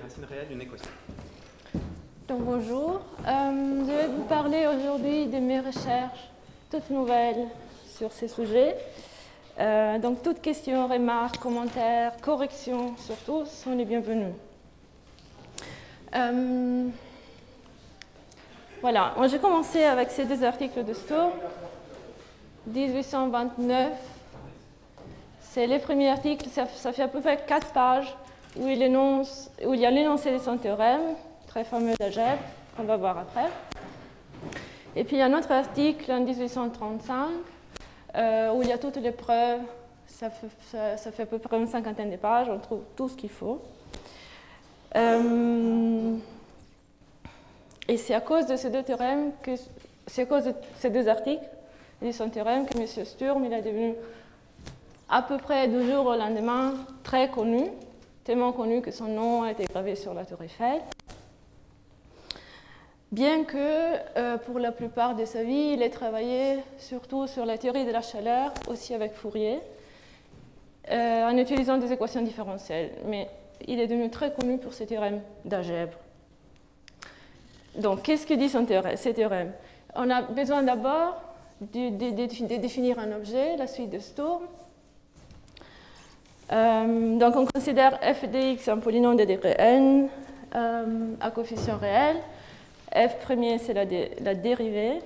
racines réelles d'une équation. Donc bonjour, je vais vous parler aujourd'hui de mes recherches toutes nouvelles sur ces sujets. Donc toutes questions, remarques, commentaires, corrections surtout sont les bienvenus. Voilà, moi j'ai commencé avec ces deux articles de Sturm, 1829. C'est les premiers articles, ça fait à peu près 4 pages où il y a l'énoncé de son théorème, très fameux d'algèbre, qu'on va voir après. Et puis il y a un autre article en 1835 où il y a toutes les preuves, ça fait à peu près une cinquantaine de pages, on trouve tout ce qu'il faut. Et c'est à cause de ces deux théorèmes, c'est à cause de ces deux articles de son théorème que M. Sturm il est devenu à peu près du jour au lendemain très connu, tellement connu que son nom a été gravé sur la tour Eiffel. Bien que pour la plupart de sa vie, il ait travaillé surtout sur la théorie de la chaleur, aussi avec Fourier, en utilisant des équations différentielles. Mais il est devenu très connu pour ses théorèmes d'algèbre. Donc, qu'est-ce que dit ces théorèmes? On a besoin d'abord de définir un objet, la suite de Sturm. Donc, on considère f de x un polynôme de degré n à coefficient réel. F premier, c'est la dérivée.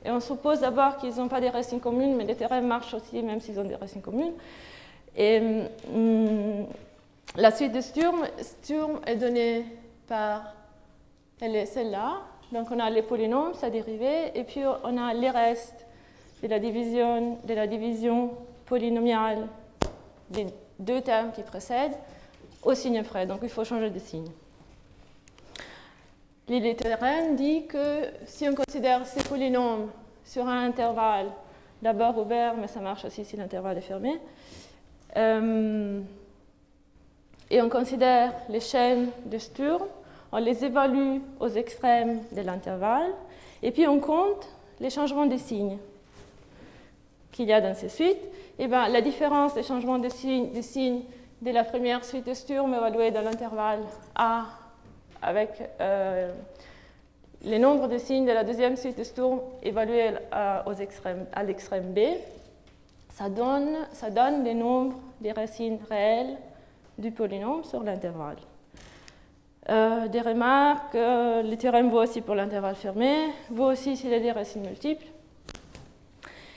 Et on suppose d'abord qu'ils n'ont pas des racines communes, mais les théorèmes marchent aussi même s'ils ont des racines communes. Et la suite de Sturm est donnée par celle-là. Donc on a les polynômes, sa dérivée, et puis on a les restes de la division polynomiale des deux termes qui précèdent au signe près. Donc il faut changer de signe. Le théorème dit que si on considère ces polynômes sur un intervalle, d'abord ouvert, mais ça marche aussi si l'intervalle est fermé, et on considère les chaînes de Sturm, on les évalue aux extrêmes de l'intervalle, et puis on compte les changements de signes qu'il y a dans ces suites. Et bien, la différence des changements de signes de la première suite de Sturm évaluée dans l'intervalle A avec les nombres de signes de la deuxième suite de Sturm évalués à l'extrême B, ça donne les nombres des racines réelles du polynôme sur l'intervalle. Des remarques, le théorème vaut aussi pour l'intervalle fermé, vaut aussi s'il y a des racines multiples.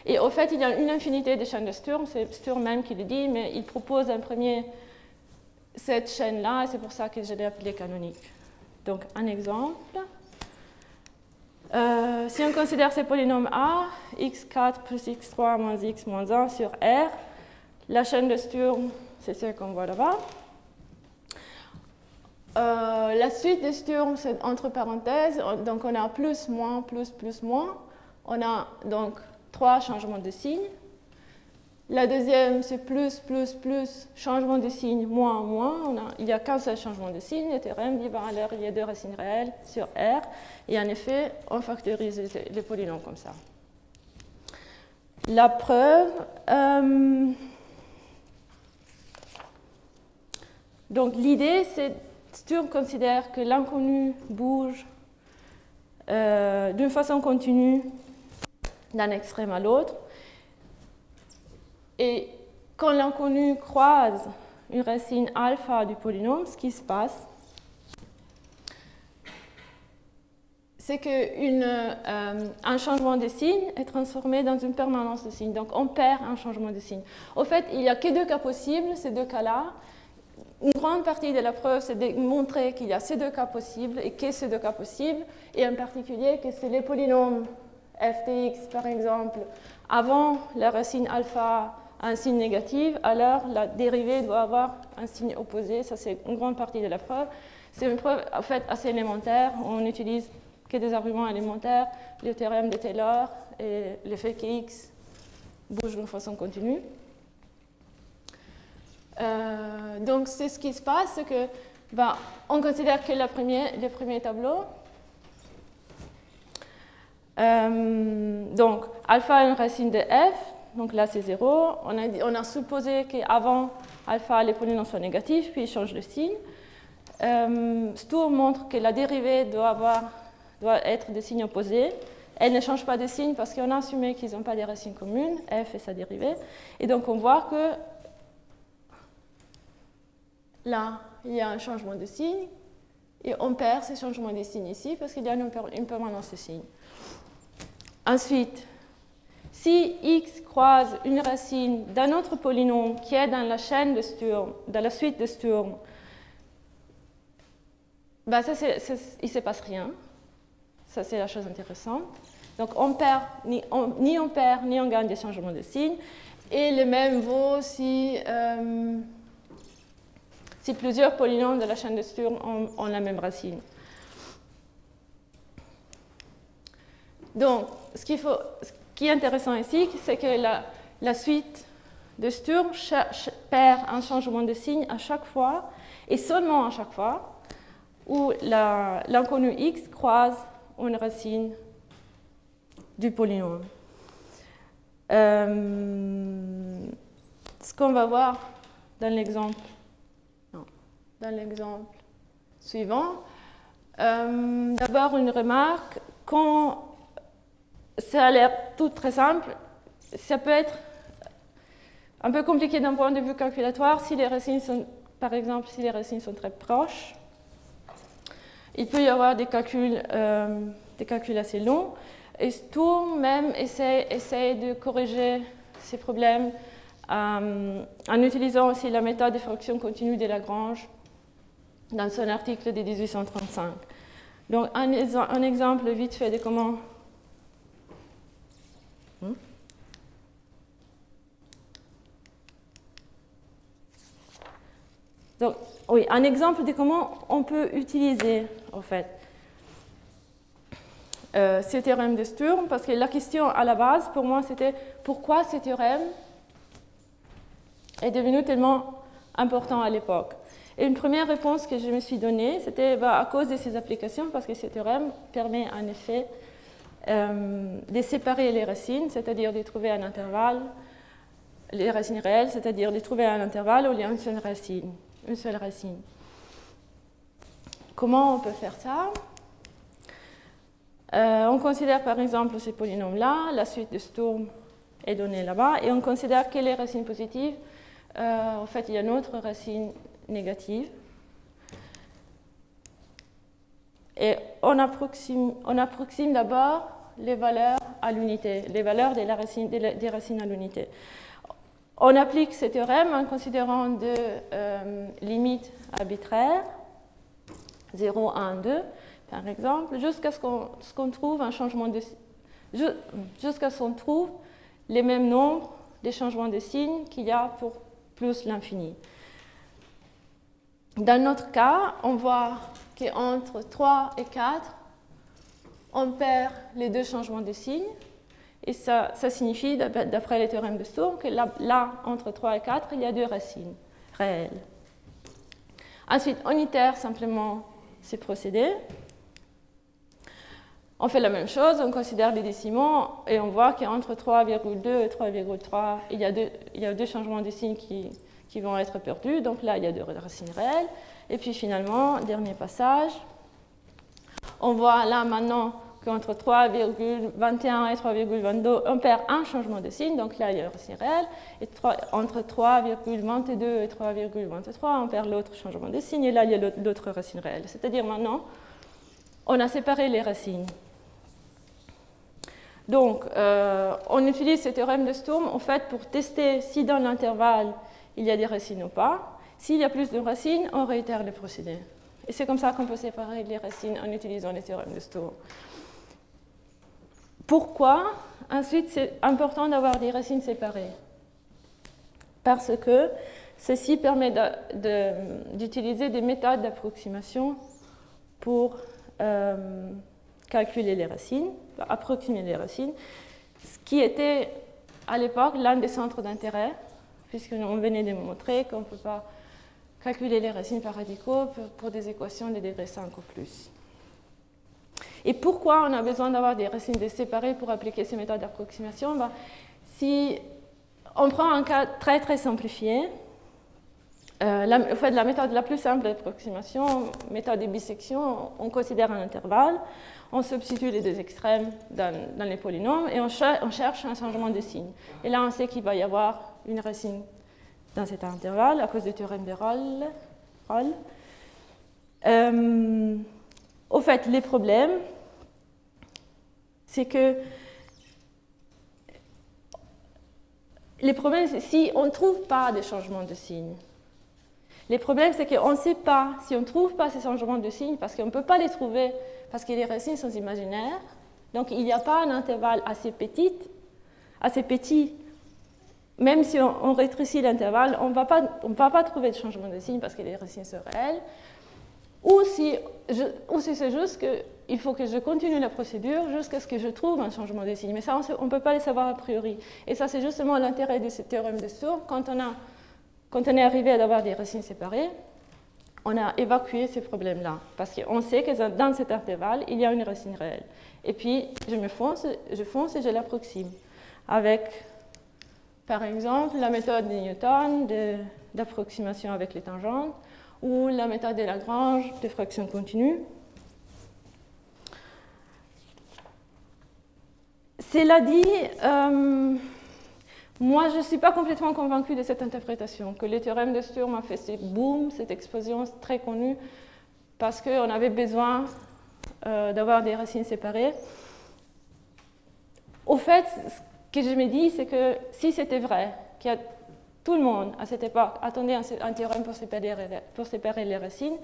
Et au fait, il y a une infinité de chaînes de Sturm, c'est Sturm même qui le dit, mais il propose un premier cette chaîne-là, et c'est pour ça que je l'ai appelée canonique. Donc, un exemple. Si on considère ces polynômes A, x4 plus x3 moins x moins 1 sur R, la chaîne de Sturm, c'est ce qu'on voit là-bas. La suite de Sturm, c'est entre parenthèses, donc on a plus, moins, plus, plus, moins. On a donc 3 changements de signe. La deuxième, c'est plus, plus, plus, changement de signe, moins, moins. Il n'y a qu'un seul changement de signe. Le théorème dit, ben, alors il y a deux racines réelles sur R. Et en effet, on factorise les polynômes comme ça. La preuve. Donc l'idée, c'est Sturm considère que l'inconnu bouge d'une façon continue d'un extrême à l'autre. Et quand l'inconnu croise une racine alpha du polynôme, ce qui se passe, c'est qu'un changement de signe est transformé dans une permanence de signe. Donc on perd un changement de signe. Au fait, il n'y a que deux cas possibles, ces deux cas-là. Une grande partie de la preuve, c'est de montrer qu'il y a ces deux cas possibles et que ces deux cas possibles, et en particulier que c'est les polynômes f de x, par exemple, avant la racine alpha un signe négatif, alors la dérivée doit avoir un signe opposé. Ça, c'est une grande partie de la preuve. C'est une preuve en fait assez élémentaire. On n'utilise que des arguments élémentaires, le théorème de Taylor et le fait que x bouge d'une façon continue. Donc, c'est ce qui se passe, c'est que on considère que le premier tableau. Donc, alpha est une racine de f. Donc là, c'est 0. On a supposé qu'avant alpha, les polynômes sont négatifs, puis ils changent de signe. Sturm montre que la dérivée doit être des signes opposés. Elle ne change pas de signe parce qu'on a assumé qu'ils n'ont pas des racines communes, f et sa dérivée. Et donc on voit que là, il y a un changement de signe, et on perd ce changement de signe ici parce qu'il y a une permanence de signe. Ensuite, si x croise une racine d'un autre polynôme qui est dans la chaîne de Sturm, dans la suite de Sturm, ben ça, il ne se passe rien. Ça, c'est la chose intéressante. Donc, ni on perd, ni on gagne des changements de signe. Et le même vaut si plusieurs polynômes de la chaîne de Sturm ont la même racine. Donc, ce qui est intéressant ici, c'est que la suite de Sturm perd un changement de signe à chaque fois, et seulement à chaque fois, où l'inconnu x croise une racine du polynôme. Ce qu'on va voir dans l'exemple suivant, d'abord une remarque, quand ça a l'air tout très simple, ça peut être un peu compliqué d'un point de vue calculatoire si les racines sont, par exemple, si les racines sont très proches. Il peut y avoir des calculs assez longs. Et Sturm même essaie de corriger ces problèmes en utilisant aussi la méthode des fractions continues de Lagrange dans son article de 1835. Donc un exemple vite fait de comment... Donc, oui, un exemple de comment on peut utiliser, en fait, ce théorème de Sturm, parce que la question à la base, pour moi, c'était pourquoi ce théorème est devenu tellement important à l'époque. Et une première réponse que je me suis donnée, c'était à cause de ses applications, parce que ce théorème permet en effet de séparer les racines, c'est-à-dire de trouver un intervalle, les racines réelles, c'est-à-dire de trouver un intervalle où il y a une seule racine. Comment on peut faire ça? On considère par exemple ces polynômes-là, la suite de Sturm est donnée là-bas, et on considère que les racines positives, en fait, il y a une autre racine négative. Et on approxime d'abord les valeurs à l'unité, les valeurs des racines à l'unité. On applique ce théorème en considérant deux limites arbitraires, 0, 1, 2, par exemple, jusqu'à ce qu'on trouve un changement de jusqu'à ce qu'on trouve les mêmes nombres de changements de signes qu'il y a pour plus l'infini. Dans notre cas, on voit qu'entre 3 et 4, on perd les deux changements de signes. Et ça signifie, d'après les théorèmes de Sturm, que là, entre 3 et 4, il y a deux racines réelles. Ensuite, on itère simplement ces procédés. On fait la même chose, on considère les décimaux et on voit qu'entre 3,2 et 3,3, il y a deux changements de signes qui vont être perdus. Donc là, il y a deux racines réelles. Et puis finalement, dernier passage, on voit là maintenant qu'entre 3,21 et 3,22, on perd un changement de signe, donc là il y a une racine réelle, et entre 3,22 et 3,23, on perd l'autre changement de signe, et là il y a l'autre racine réelle. C'est-à-dire maintenant, on a séparé les racines. Donc, on utilise ce théorème de Sturm en fait pour tester si dans l'intervalle il y a des racines ou pas. S'il y a plus de racines, on réitère le procédé. Et c'est comme ça qu'on peut séparer les racines en utilisant le théorème de Sturm. Pourquoi? Ensuite, c'est important d'avoir des racines séparées. Parce que ceci permet d'utiliser des méthodes d'approximation pour calculer les racines, approximer les racines, ce qui était à l'époque l'un des centres d'intérêt, puisqu'on venait de montrer qu'on ne peut pas calculer les racines par radicaux pour des équations de degré 5 ou plus. Et pourquoi on a besoin d'avoir des racines séparées pour appliquer ces méthodes d'approximation? Si on prend un cas très très simplifié, En fait, la méthode la plus simple d'approximation, méthode de bisection, on considère un intervalle, on substitue les deux extrêmes dans les polynômes et on cherche un changement de signe. Et là, on sait qu'il va y avoir une racine dans cet intervalle à cause du théorème de Rolle. Au fait, les problèmes, c'est que si on ne trouve pas de changement de signe. Les problèmes, c'est qu'on ne sait pas, si on ne trouve pas ces changements de signe, parce qu'on ne peut pas les trouver, parce que les racines sont imaginaires, donc il n'y a pas un intervalle assez petit, même si on rétrécit l'intervalle, on ne va pas trouver de changement de signe parce que les racines sont réelles. Ou si c'est juste qu'il faut que je continue la procédure jusqu'à ce que je trouve un changement de signe. Mais ça, on ne peut pas le savoir a priori. Et ça, c'est justement l'intérêt de ce théorème de Sturm. Quand on est arrivé à avoir des racines séparées, on a évacué ces problèmes-là. Parce qu'on sait que dans cet intervalle, il y a une racine réelle. Et puis, je fonce et je l'approxime. Avec, par exemple, la méthode de Newton d'approximation avec les tangentes, ou la méthode de Lagrange de fraction continue. Cela dit, moi je ne suis pas complètement convaincue de cette interprétation, que le théorème de Sturm a fait cette explosion très connue, parce qu'on avait besoin d'avoir des racines séparées. Au fait, ce que je me dis, c'est que si c'était vrai, qu'il y a tout le monde, à cette époque, attendait un théorème pour séparer les racines,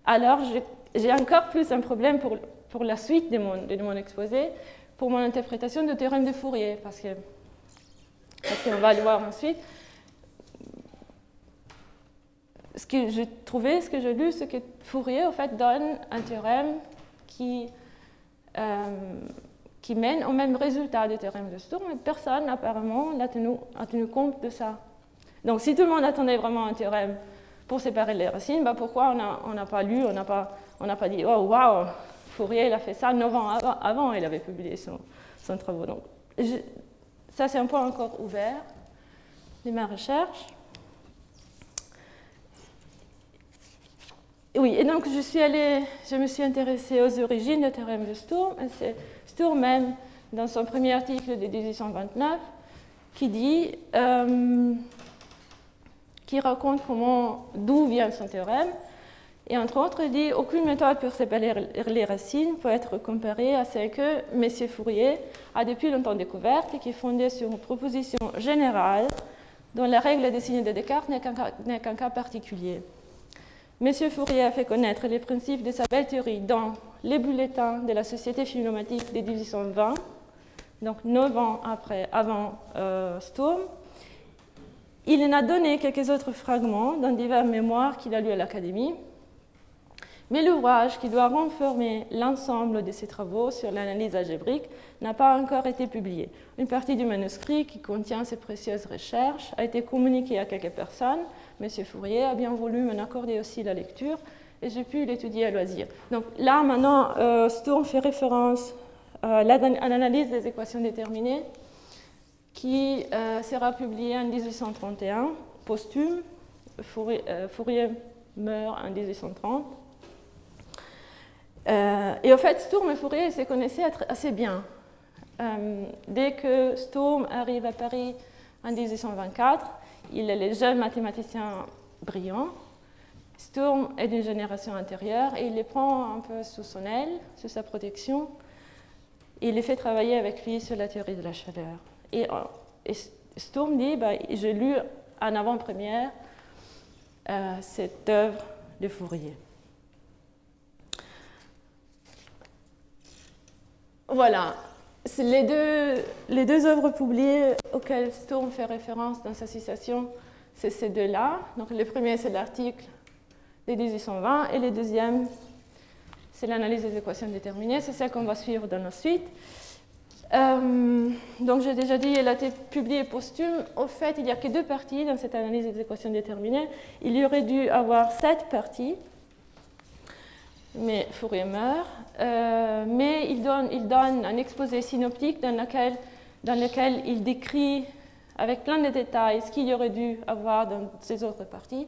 alors j'ai encore plus un problème pour la suite de mon exposé, pour mon interprétation du théorème de Fourier, parce qu'on va le voir ensuite. Ce que j'ai trouvé, ce que j'ai lu, c'est que Fourier, en fait, donne un théorème qui mène au même résultat du théorème de Sturm, mais personne, apparemment, n'a tenu compte de ça. Donc, si tout le monde attendait vraiment un théorème pour séparer les racines, bah pourquoi on n'a pas lu, on n'a pas dit « Oh, waouh, Fourier, il a fait ça 9 ans avant, il avait publié son travaux. » Donc, ça, c'est un point encore ouvert de ma recherche. Oui, et donc, je me suis intéressée aux origines du théorème de Sturm, et c'est Sturm même, dans son premier article de 1829, qui dit... qui raconte d'où vient son théorème. Et entre autres, il dit aucune méthode pour séparer les racines peut être comparée à celle que M. Fourier a depuis longtemps découverte et qui est fondée sur une proposition générale dont la règle des signes de Descartes n'est qu'un cas particulier. M. Fourier a fait connaître les principes de sa belle théorie dans les bulletins de la Société philomatique de 1820, donc 9 ans avant Sturm. Il en a donné quelques autres fragments dans divers mémoires qu'il a lus à l'Académie, mais l'ouvrage qui doit renfermer l'ensemble de ses travaux sur l'analyse algébrique n'a pas encore été publié. Une partie du manuscrit qui contient ces précieuses recherches a été communiquée à quelques personnes. M. Fourier a bien voulu m'en accorder aussi la lecture et j'ai pu l'étudier à loisir. Donc là, maintenant, Sturm fait référence à l'analyse des équations déterminées, qui sera publié en 1831, posthume. Fourier meurt en 1830. Et au fait, Sturm et Fourier se connaissaient assez bien. Dès que Sturm arrive à Paris en 1824, il est le jeune mathématicien brillant. Sturm est d'une génération antérieure et il les prend un peu sous son aile, sous sa protection. Et il les fait travailler avec lui sur la théorie de la chaleur. Et Sturm dit, j'ai lu en avant-première cette œuvre de Fourier. Voilà, les deux œuvres publiées auxquelles Sturm fait référence dans sa citation, c'est ces deux-là. Donc le premier, c'est l'article de 1820, et le deuxième, c'est l'analyse des équations déterminées. C'est celle qu'on va suivre dans la suite. Donc j'ai déjà dit, elle a été publiée posthume. Au fait, il n'y a que 2 parties dans cette analyse des équations déterminées. Il y aurait dû avoir 7 parties, mais Fourier meurt. Mais il donne un exposé synoptique dans lequel il décrit avec plein de détails ce qu'il y aurait dû avoir dans ces autres parties.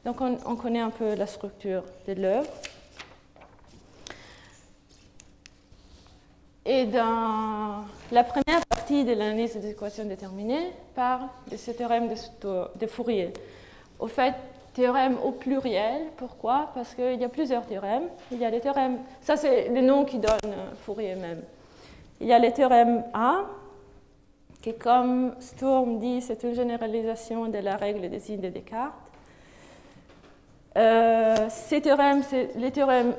Donc on connaît un peu la structure de l'œuvre. Et dans la première partie de l'analyse des équations déterminées, parle de ce théorème de Fourier. Au fait, théorème au pluriel. Pourquoi? Parce qu'il y a plusieurs théorèmes. Il y a les théorèmes, ça c'est le nom qui donne Fourier même. Il y a le théorème A, qui, comme Sturm dit, c'est une généralisation de la règle des signes de Descartes. Ces théorèmes, c'est les théorèmes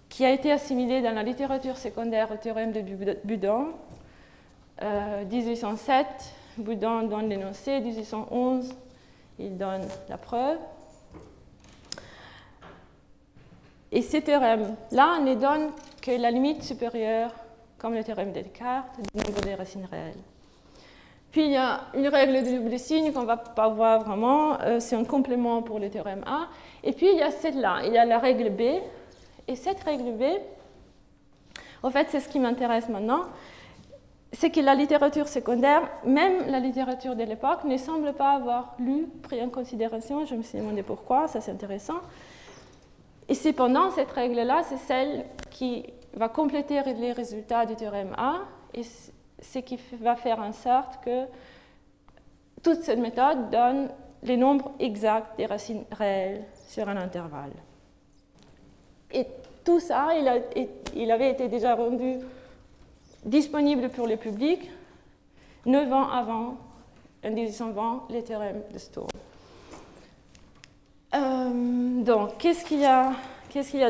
qui a été assimilé dans la littérature secondaire au théorème de Boudin. 1807, Boudin donne l'énoncé, 1811, il donne la preuve. Et ces théorèmes-là ne donnent que la limite supérieure, comme le théorème de Descartes, du nombre des racines réelles. Puis il y a une règle de double signe qu'on ne va pas voir vraiment, c'est un complément pour le théorème A. Et puis il y a celle-là, il y a la règle B. Et cette règle B, en fait, c'est ce qui m'intéresse maintenant, c'est que la littérature secondaire, même la littérature de l'époque, ne semble pas avoir pris en considération. Je me suis demandé pourquoi, ça c'est intéressant. Et cependant, cette règle-là, c'est celle qui va compléter les résultats du théorème A, et ce qui va faire en sorte que toute cette méthode donne les nombres exacts des racines réelles sur un intervalle. Et tout ça, il avait été déjà rendu disponible pour le public 9 ans avant, en 1820, les théorèmes de Sturm. Donc, qu'est-ce qu'il y a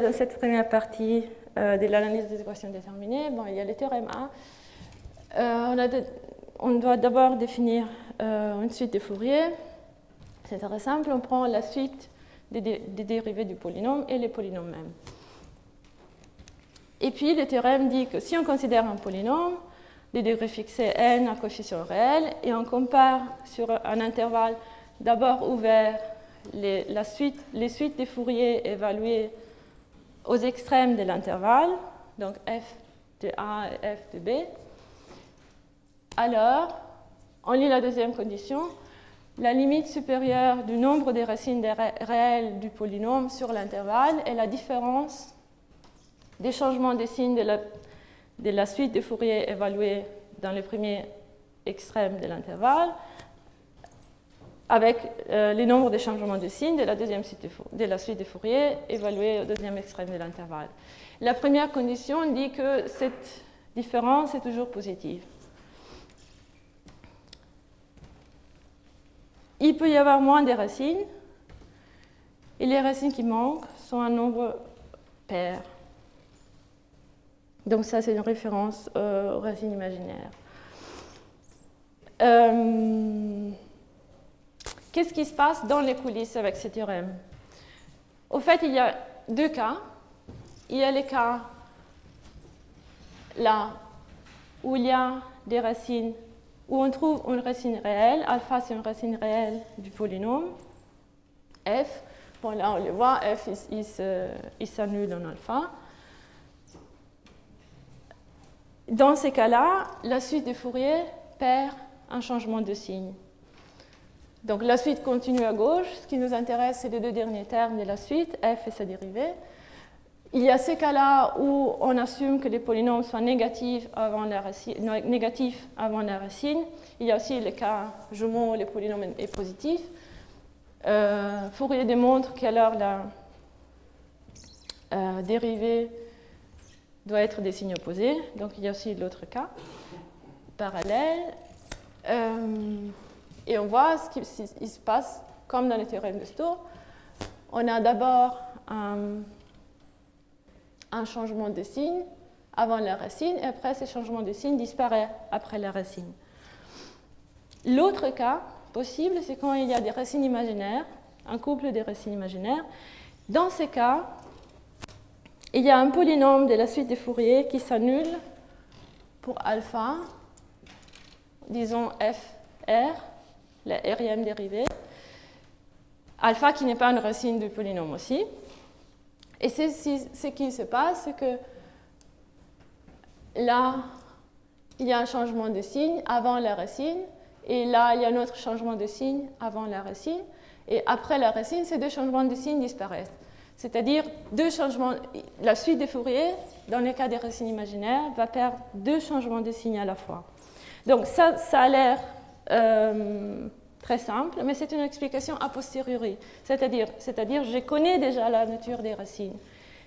dans cette première partie de l'analyse des équations déterminées? Bon, il y a les théorèmes A. On doit d'abord définir une suite de Fourier. C'est très simple, on prend la suite des dérivés du polynôme et les polynômes même. Et puis le théorème dit que si on considère un polynôme, de degré fixé n à coefficient réel, et on compare sur un intervalle d'abord ouvert les suites des Fourier évaluées aux extrêmes de l'intervalle, donc f de A et f de B, alors on lit la deuxième condition, la limite supérieure du nombre des racines réelles du polynôme sur l'intervalle est la différence des changements de signes de la suite de Fourier évaluée dans le premier extrême de l'intervalle avec les nombres de changements de signes de la deuxième suite de Fourier évaluée au deuxième extrême de l'intervalle. La première condition dit que cette différence est toujours positive. Il peut y avoir moins de racines, et les racines qui manquent sont un nombre pair. Donc ça, c'est une référence aux racines imaginaires. Qu'est-ce qui se passe dans les coulisses avec ce théorème? Au fait, il y a deux cas. Il y a les cas là où il y a des racines, où on trouve une racine réelle. Alpha, c'est une racine réelle du polynôme. F, bon là on le voit, F, il s'annule en alpha. Dans ces cas-là, la suite de Fourier perd un changement de signe. Donc la suite continue à gauche. Ce qui nous intéresse, c'est les deux derniers termes de la suite, f et sa dérivée. Il y a ces cas-là où on assume que les polynômes soient négatifs avant la racine. Il y a aussi les cas jumeaux où les polynômes est positif. Fourier démontre qu'alors la dérivée doit être des signes opposés. Donc il y a aussi l'autre cas parallèle. Et on voit ce qui se passe comme dans le théorème de Sturm. On a d'abord un changement de signe avant la racine, et après ce changement de signe disparaît après la racine. L'autre cas possible, c'est quand il y a des racines imaginaires, un couple de racines imaginaires. Dans ces cas, il y a un polynôme de la suite de Fourier qui s'annule pour alpha, disons fr, la rème dérivée, alpha qui n'est pas une racine du polynôme aussi. Et ce qui se passe, c'est que là, il y a un changement de signe avant la racine, et là, il y a un autre changement de signe avant la racine. Et après la racine, ces deux changements de signe disparaissent. C'est-à-dire, deux changements, la suite des Fourier, dans le cas des racines imaginaires, va perdre deux changements de signe à la fois. Donc ça a l'air très simple, mais c'est une explication a posteriori. C'est-à-dire, je connais déjà la nature des racines.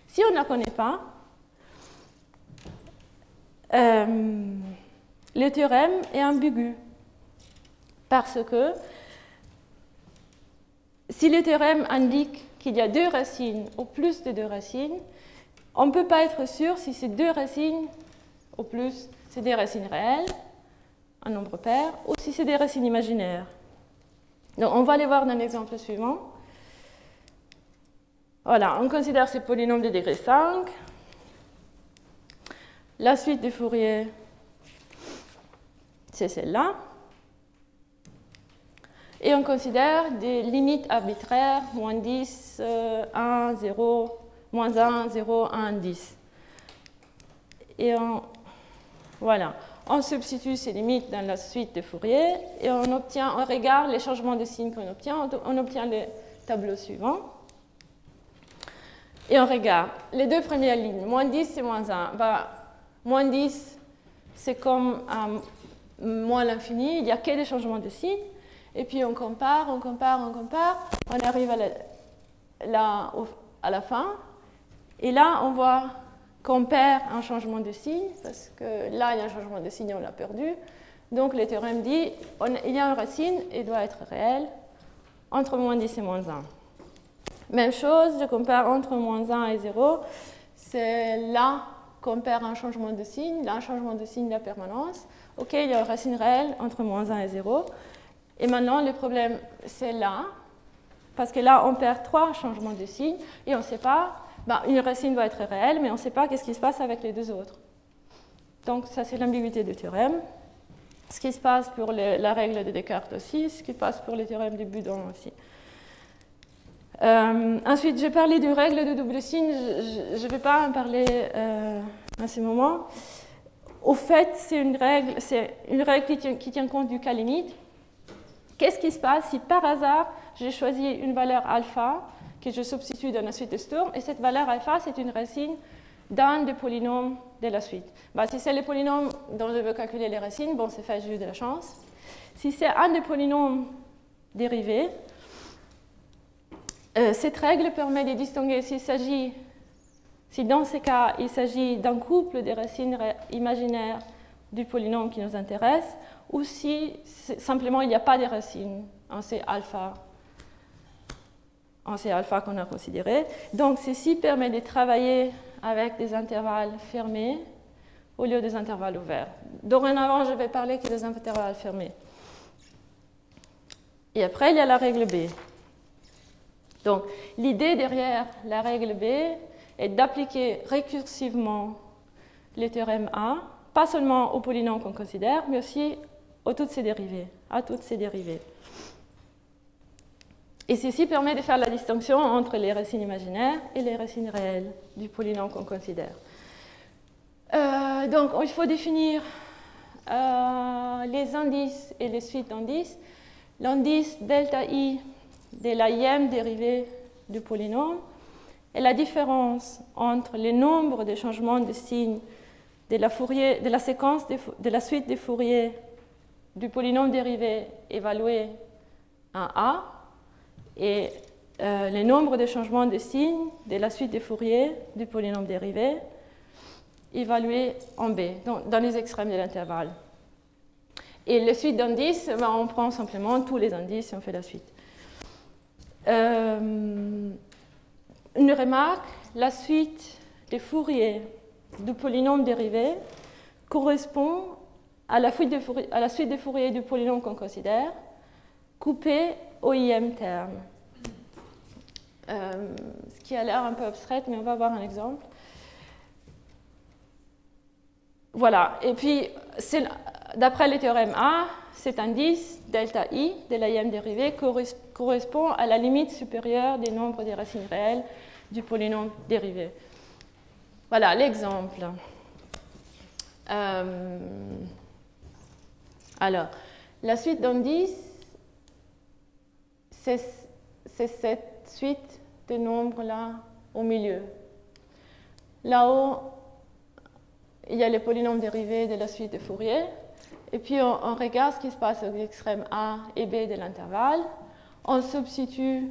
Si on ne la connaît pas, le théorème est ambigu. Parce que si le théorème indique qu'il y a deux racines ou plus de deux racines, on ne peut pas être sûr si ces deux racines ou plus, c'est des racines réelles, un nombre pair, ou si c'est des racines imaginaires. Donc on va les voir dans l'exemple suivant. Voilà, on considère ces polynômes de degré 5. La suite de Fourier, c'est celle-là. Et on considère des limites arbitraires, moins 10, 1, 0, moins 1, 0, 1, 10. Et voilà, on substitue ces limites dans la suite de Fourier et on regarde les changements de signes qu'on obtient, on obtient le tableau suivant. Et on regarde les deux premières lignes, moins 10 et moins 1. Moins 10, c'est comme moins l'infini, il n'y a que des changements de signes. Et puis on compare, on arrive à la fin. Et là, on voit qu'on perd un changement de signe, parce que là, il y a un changement de signe, on l'a perdu. Donc le théorème dit il y a une racine et doit être réelle entre moins 10 et moins 1. Même chose, je compare entre moins 1 et 0. C'est là qu'on perd un changement de signe, là, un changement de signe de la permanence. OK, il y a une racine réelle entre moins 1 et 0. Et maintenant, le problème, c'est là, parce que là, on perd trois changements de signe, et on ne sait pas, une racine doit être réelle, mais on ne sait pas qu'est-ce qui se passe avec les deux autres. Donc, ça, c'est l'ambiguïté du théorème. Ce qui se passe pour la règle de Descartes aussi, ce qui se passe pour le théorème de Budon aussi. Ensuite, j'ai parlé de règle de double signe, je ne vais pas en parler à ce moment. Au fait, c'est une règle qui tient compte du cas limite. Qu'est-ce qui se passe si par hasard, j'ai choisi une valeur alpha que je substitue dans la suite de Sturm, et cette valeur alpha, c'est une racine d'un des polynômes de la suite. Si c'est le polynôme dont je veux calculer les racines, bon, c'est fait, j'ai eu de la chance. Si c'est un des polynômes dérivés, cette règle permet de distinguer si dans ces cas, il s'agit d'un couple de racines imaginaires du polynôme qui nous intéresse, ou si simplement il n'y a pas de racines en C alpha qu'on a considéré. Donc ceci permet de travailler avec des intervalles fermés au lieu des intervalles ouverts. Dorénavant, je vais parler que des intervalles fermés. Et après, il y a la règle B. Donc l'idée derrière la règle B est d'appliquer récursivement le théorème A, pas seulement aux polynômes qu'on considère, mais aussi à toutes ces dérivées. Et ceci permet de faire la distinction entre les racines imaginaires et les racines réelles du polynôme qu'on considère. Donc, il faut définir les indices et les suites d'indices. L'indice delta I de la ième dérivée du polynôme est la différence entre le nombre de changements de signes de la séquence de la suite de Fourier du polynôme dérivé évalué en A et le nombre de changements de signes de la suite de Fourier du polynôme dérivé évalué en B, dans les extrêmes de l'intervalle. Et la suite d'indices, on prend simplement tous les indices et on fait la suite. Une remarque, la suite de Fourier du polynôme dérivé correspond à la suite de Fourier du polynôme qu'on considère, coupé au ième terme. Ce qui a l'air un peu abstrait, mais on va voir un exemple. Voilà, et puis d'après le théorème A, cet indice, delta I, de la ième dérivée, correspond à la limite supérieure des nombres des racines réelles du polynôme dérivé. Voilà l'exemple. Alors, la suite d'indices, c'est c'est cette suite de nombres-là au milieu. Là-haut, il y a les polynômes dérivés de la suite de Fourier. Et puis, on regarde ce qui se passe aux extrêmes A et B de l'intervalle. On substitue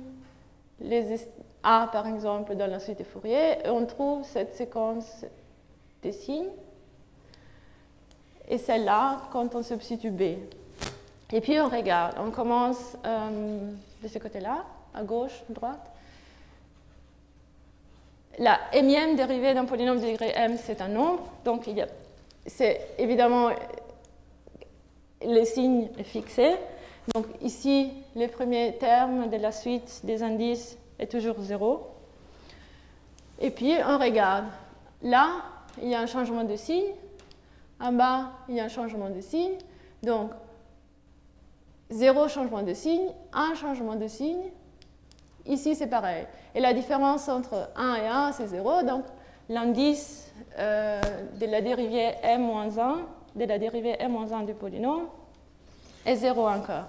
les A, par exemple, dans la suite de Fourier, et on trouve cette séquence des signes. Et celle-là, quand on substitue B. Et puis, on regarde. On commence de ce côté-là, à gauche, à droite. La énième dérivée d'un polynôme de degré m, c'est un nombre. Donc, c'est évidemment le signe est fixé. Donc, ici, le premier terme de la suite des indices est toujours 0. Et puis, on regarde. Là, il y a un changement de signe. En bas, il y a un changement de signe. Donc, 0 changement de signe, 1 changement de signe. Ici, c'est pareil. Et la différence entre 1 et 1, c'est 0. Donc, l'indice de la dérivée m-1, de la dérivée m-1 du polynôme, est 0 encore.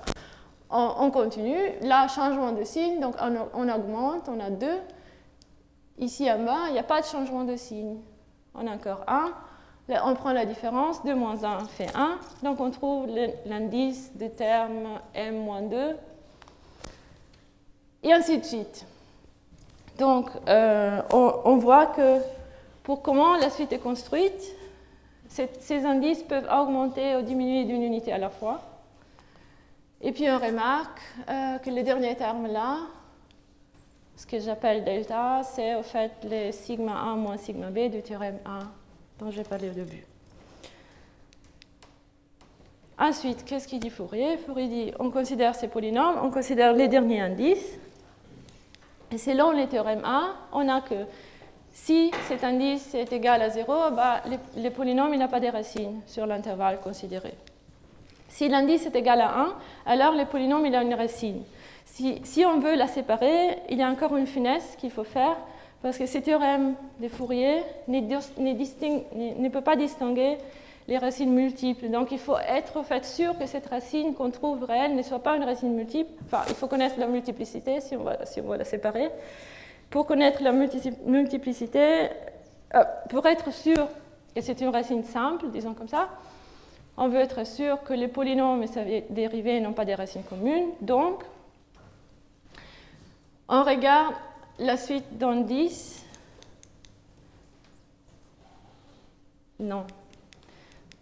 On continue. Là, changement de signe. Donc, on augmente. On a 2. Ici, en bas, il n'y a pas de changement de signe. On a encore 1. Là, on prend la différence. 2 moins 1 fait 1. Donc, on trouve l'indice de terme m-2. Et ainsi de suite. Donc, on voit que pour comment la suite est construite, ces indices peuvent augmenter ou diminuer d'une unité à la fois. Et puis, on remarque que le dernier terme là, ce que j'appelle delta, c'est au fait le sigma A moins sigma B du théorème A dont j'ai parlé au début. Ensuite, qu'est-ce qu'il dit Fourier? Fourier dit on considère ces polynômes, on considère les derniers indices. Et selon le théorème A, on a que si cet indice est égal à 0, bah, le polynôme n'a pas de racines sur l'intervalle considéré. Si l'indice est égal à 1, alors le polynôme a une racine. Si on veut la séparer, il y a encore une finesse qu'il faut faire, parce que ce théorème de Fourier ne peut pas distinguer les racines multiples. Donc il faut être en fait sûr que cette racine qu'on trouve réelle ne soit pas une racine multiple. Enfin, il faut connaître la multiplicité si on va la séparer. Pour connaître la multiplicité, pour être sûr que c'est une racine simple, disons comme ça, on veut être sûr que les polynômes et ses dérivés n'ont pas des racines communes. Donc, on regarde la suite d'indices. Non.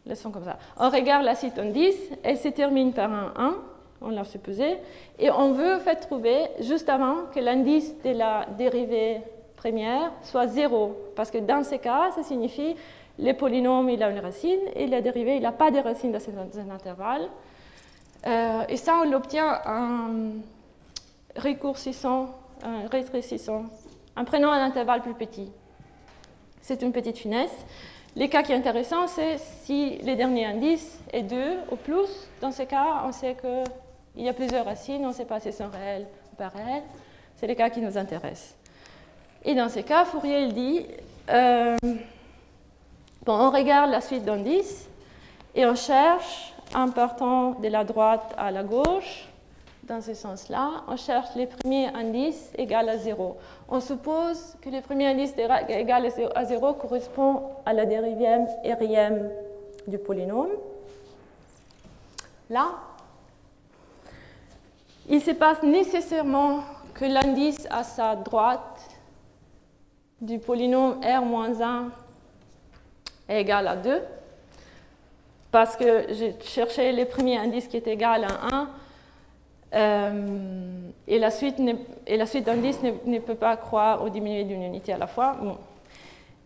Laissons comme ça. On regarde la suite d'indices, elle se termine par un 1, on l'a supposé, et on veut en fait trouver juste avant que l'indice de la dérivée première soit 0, parce que dans ces cas, ça signifie le polynôme il a une racine et la dérivée il n'a pas de racine dans cet intervalle. Et ça, on l'obtient en rétrécissant, en prenant un intervalle plus petit. C'est une petite finesse. Le cas qui est intéressant, c'est si le dernier indice est 2 ou plus. Dans ce cas, on sait qu'il y a plusieurs racines, on ne sait pas si elles sont réelles ou pas réelles. C'est le cas qui nous intéresse. Et dans ce cas, Fourier il dit, on regarde la suite d'indices et on cherche, en partant de la droite à la gauche, dans ce sens-là, on cherche les premiers indices égal à 0. On suppose que le premier indice égal à 0 correspond à la dérivée RIM du polynôme. Là, il se passe nécessairement que l'indice à sa droite du polynôme R-1 est égal à 2, parce que j'ai cherché le premier indice qui est égal à 1, et la suite d'indices ne peut pas croître ou diminuer d'une unité à la fois. Bon.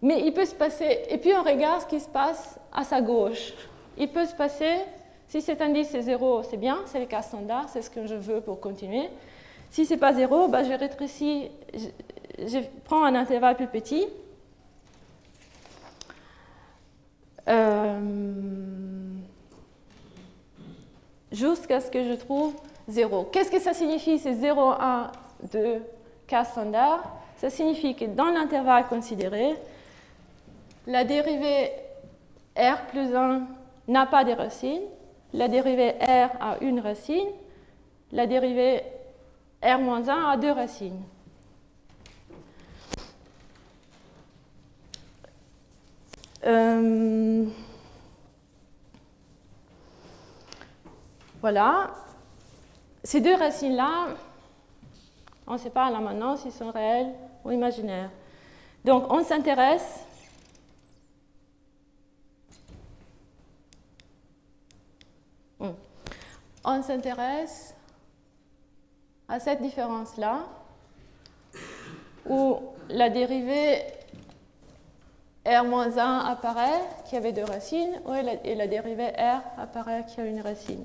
Mais il peut se passer, et puis on regarde ce qui se passe à sa gauche. Il peut se passer, si cet indice est 0, c'est bien, c'est le cas standard, c'est ce que je veux pour continuer. Si ce n'est pas 0, bah, je rétrécis, je prends un intervalle plus petit. Jusqu'à ce que je trouve 0. Qu'est-ce que ça signifie, ces 0, 1, 2, cas standard? Ça signifie que dans l'intervalle considéré, la dérivée R plus 1 n'a pas de racine, la dérivée R a une racine, la dérivée R-1 a deux racines. Voilà. Ces deux racines-là, on ne sait pas là maintenant s'ils sont réels ou imaginaires. Donc, on s'intéresse à cette différence-là, où la dérivée R-1 apparaît, qui avait deux racines, et la dérivée R apparaît, qui a une racine.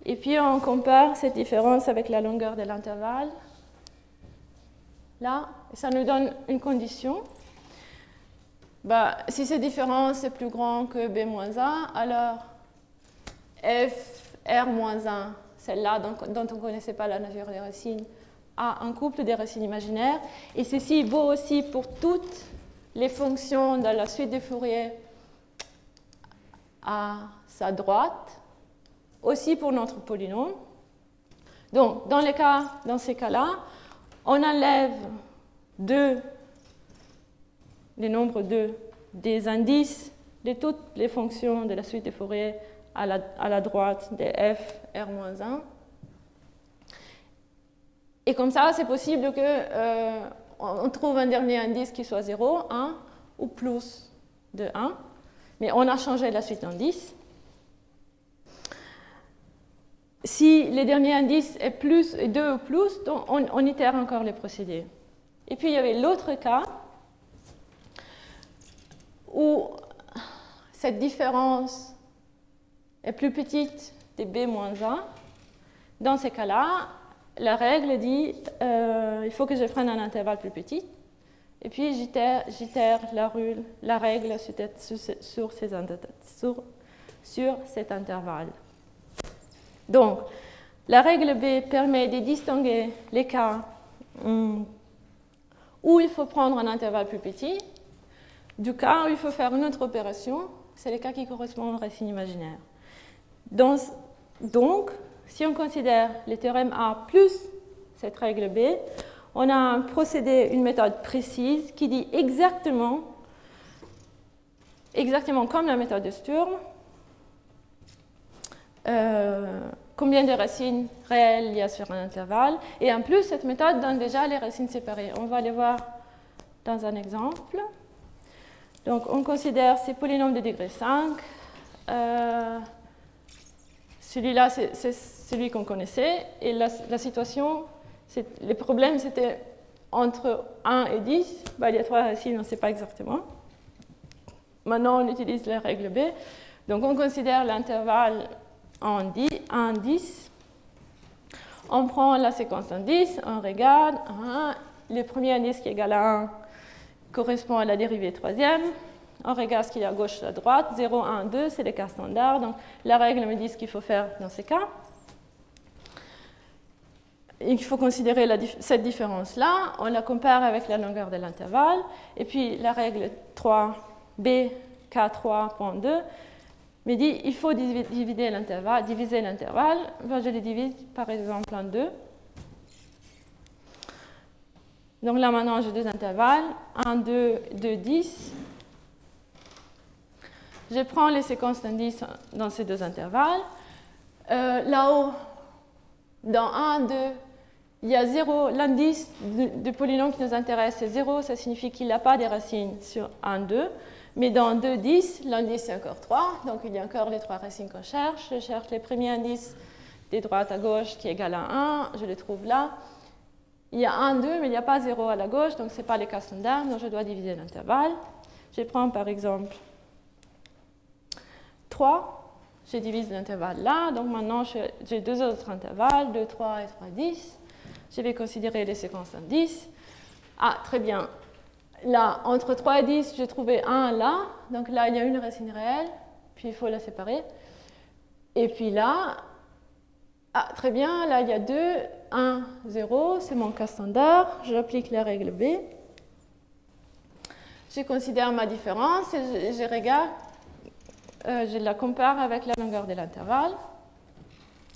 Et puis on compare cette différence avec la longueur de l'intervalle. Là, ça nous donne une condition. Si cette différence est plus grande que B-1, alors F R-1, celle-là dont on ne connaissait pas la nature des racines, a un couple des racines imaginaires. Et ceci vaut aussi pour toutes les fonctions dans la suite de Fourier à sa droite, aussi pour notre polynôme. Donc, dans ces cas-là, on enlève les nombres 2 des indices de toutes les fonctions de la suite de Fourier à la droite de f R-1. Et comme ça, c'est possible qu'on trouve un dernier indice qui soit 0, 1 ou plus de 1. Mais on a changé la suite d'indices. Si le dernier indice est plus, 2 ou plus, donc on itère encore les procédés. Et puis il y avait l'autre cas où cette différence est plus petite de B-1. Dans ces cas-là, la règle dit il faut que je prenne un intervalle plus petit. Et puis j'itère la règle sur cet intervalle. Donc, la règle B permet de distinguer les cas où il faut prendre un intervalle plus petit du cas où il faut faire une autre opération, c'est les cas qui correspondent aux racines imaginaires. Donc, si on considère le théorème A plus cette règle B, on a un procédé, une méthode précise qui dit exactement comme la méthode de Sturm, combien de racines réelles il y a sur un intervalle. Et en plus, cette méthode donne déjà les racines séparées. On va les voir dans un exemple. Donc, on considère ces polynômes de degré 5. Celui-là, c'est celui qu'on connaissait. Et la situation, les problèmes, c'était entre 1 et 10. Il y a 3 racines, on ne sait pas exactement. Maintenant, on utilise la règle B. Donc, on considère l'intervalle en 10. On prend la séquence d'indices, on regarde. Le premier indice qui est égal à 1 correspond à la dérivée troisième. On regarde ce qu'il y a à gauche et à droite. 0, 1, 2, c'est les cas standards. Donc, la règle me dit ce qu'il faut faire dans ces cas. Il faut considérer cette différence-là. On la compare avec la longueur de l'intervalle. Et puis, la règle 3b, K3.2, me dit il faut diviser l'intervalle. Je le divise par exemple en 2. Donc là maintenant j'ai deux intervalles, 1, 2, 2, 10. Je prends les séquences d'indices dans ces deux intervalles. Là-haut, dans 1, 2, il y a 0. L'indice du polynôme qui nous intéresse, c'est 0. Ça signifie qu'il n'a pas de racines sur 1, 2. Mais dans 2, 10, l'indice c'est encore 3. Donc il y a encore les 3 racines qu'on cherche. Je cherche les premiers indices de droite à gauche qui est égal à 1. Je les trouve là. Il y a 1, 2, mais il n'y a pas 0 à la gauche, donc ce n'est pas les cas standards, donc je dois diviser l'intervalle. Je prends par exemple 3, je divise l'intervalle là, donc maintenant j'ai deux autres intervalles, 2, 3 et 3, 10. Je vais considérer les séquences d'indices. Ah, très bien. Là, entre 3 et 10, j'ai trouvé 1 là, donc là il y a une racine réelle, puis il faut la séparer. Et puis là, ah, très bien, là il y a 2, 1, 0, c'est mon cas standard, j'applique la règle B. Je considère ma différence et je regarde, je la compare avec la longueur de l'intervalle.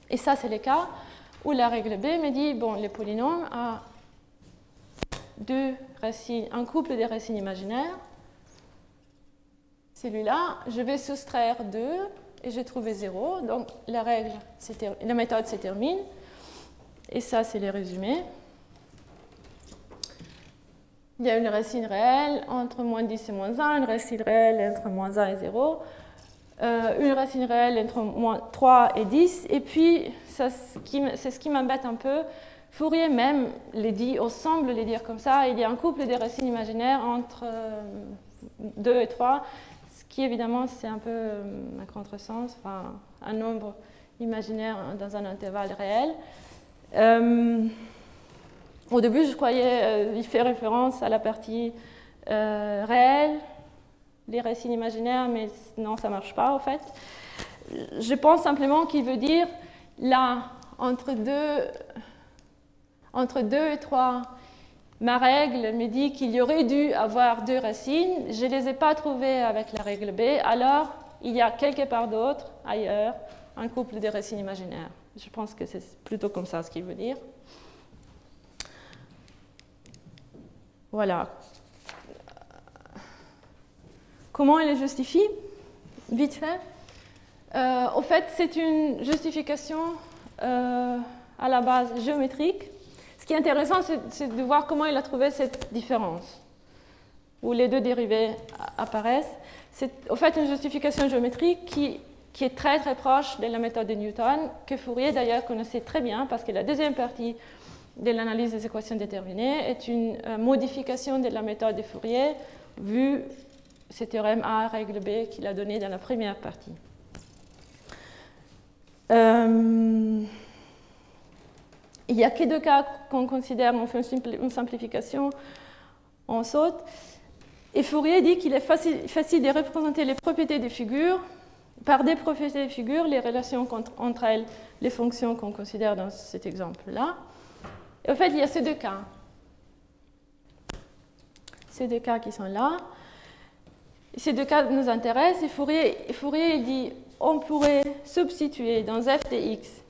Et ça, c'est le cas où la règle B me dit, bon, le polynôme a deux racines, un couple de racines imaginaires. Celui-là, je vais soustraire 2 et j'ai trouvé 0. Donc la méthode se termine. Et ça, c'est les résumés. Il y a une racine réelle entre moins 10 et moins 1, une racine réelle entre moins 1 et 0, une racine réelle entre moins 3 et 10. Et puis, c'est ce qui m'embête un peu. Fourier même les dit, ou semble les dire comme ça, il y a un couple de racines imaginaires entre 2 et 3, ce qui évidemment c'est un peu un contresens, enfin, un nombre imaginaire dans un intervalle réel. Au début, je croyais qu'il fait référence à la partie réelle, les racines imaginaires, mais non, ça ne marche pas en fait. Je pense simplement qu'il veut dire là, entre 2 et 3, ma règle me dit qu'il y aurait dû avoir 2 racines. Je ne les ai pas trouvées avec la règle B. Alors, il y a quelque part d'autre, ailleurs, un couple de racines imaginaires. Je pense que c'est plutôt comme ça ce qu'il veut dire. Voilà. Comment il les justifie? Vite fait. Au fait, c'est une justification à la base géométrique. Ce qui est intéressant, c'est de voir comment il a trouvé cette différence, où les deux dérivés apparaissent. C'est au fait une justification géométrique qui est très très proche de la méthode de Newton, que Fourier d'ailleurs connaissait très bien, parce que la deuxième partie de l'analyse des équations déterminées est une modification de la méthode de Fourier, vu ce théorème A, règle B qu'il a donné dans la première partie. Il n'y a que 2 cas qu'on considère, on fait une simplification, on saute. Et Fourier dit qu'il est facile de représenter les propriétés des figures par des propriétés des figures, les relations entre elles, les fonctions qu'on considère dans cet exemple-là. Et en fait, il y a ces 2 cas. Ces 2 cas qui sont là. Ces 2 cas nous intéressent. Et Fourier dit on pourrait substituer dans f de x.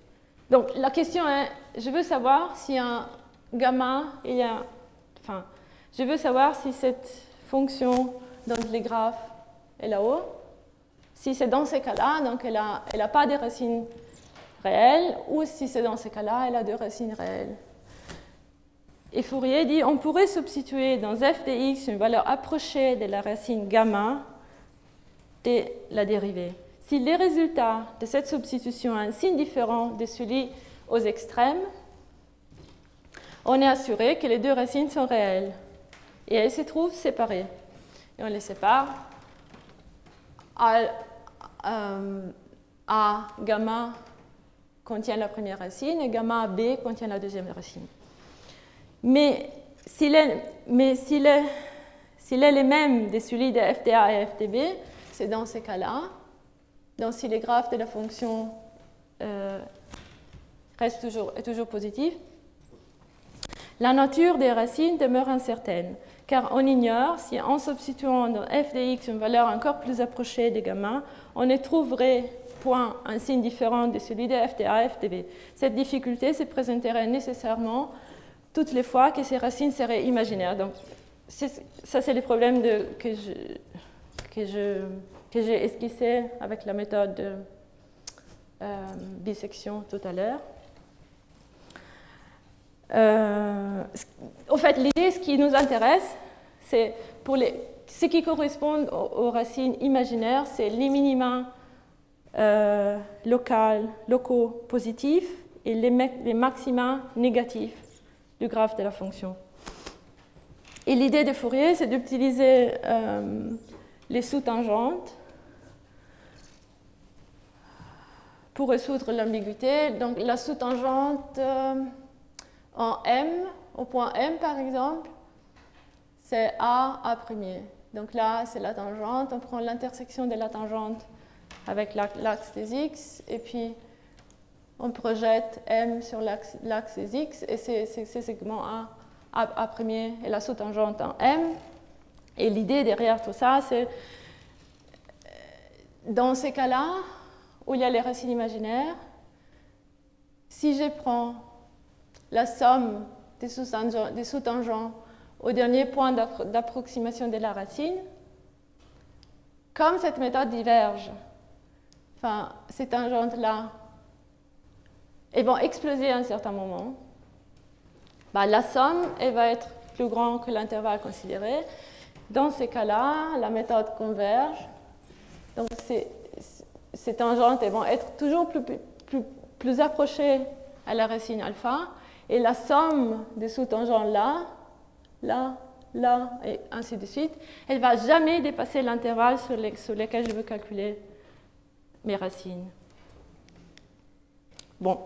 Donc la question est, je veux savoir si un gamma, je veux savoir si cette fonction dans les graphes est là-haut. Si c'est dans ces cas-là, donc elle n'a pas de racines réelles, ou si c'est dans ces cas-là, elle a 2 racines réelles. Et Fourier dit on pourrait substituer dans f de x une valeur approchée de la racine gamma de la dérivée. Si les résultats de cette substitution ont un signe différent de celui aux extrêmes, on est assuré que les 2 racines sont réelles. Et elles se trouvent séparées. Et on les sépare. A gamma contient la première racine et gamma B contient la deuxième racine. Mais s'il est le même de celui de f de A et f de B, c'est dans ces cas-là. Donc si les graphes de la fonction est toujours positif, la nature des racines demeure incertaine, car on ignore si en substituant dans f de x une valeur encore plus approchée de gamma, on ne trouverait point un signe différent de celui de f de A et f de B. Cette difficulté se présenterait nécessairement toutes les fois que ces racines seraient imaginaires. Donc, ça, c'est le problème que j'ai esquissé avec la méthode de bisection tout à l'heure. En fait, l'idée, ce qui nous intéresse, c'est pour ce qui correspond aux racines imaginaires, c'est les minima locaux positifs et les maxima négatifs du graphe de la fonction. Et l'idée de Fourier, c'est d'utiliser les sous-tangentes pour résoudre l'ambiguïté. Donc la sous-tangente en M, au point M par exemple, c'est A'. Donc là, c'est la tangente. On prend l'intersection de la tangente avec l'axe des X, et puis on projette M sur l'axe des X, et c'est ce segment A' et la sous-tangente en M. Et l'idée derrière tout ça, c'est dans ces cas-là, où il y a les racines imaginaires, si je prends la somme des sous-tangents au dernier point d'approximation de la racine, comme cette méthode diverge, enfin, ces tangentes-là, elles vont exploser à un certain moment, bah, la somme elle va être plus grande que l'intervalle considéré. Dans ces cas-là, la méthode converge. Donc, ces tangentes elles vont être toujours plus approchées à la racine alpha. Et la somme des sous-tangents là, et ainsi de suite, elle ne va jamais dépasser l'intervalle sur lequel je veux calculer mes racines. Bon.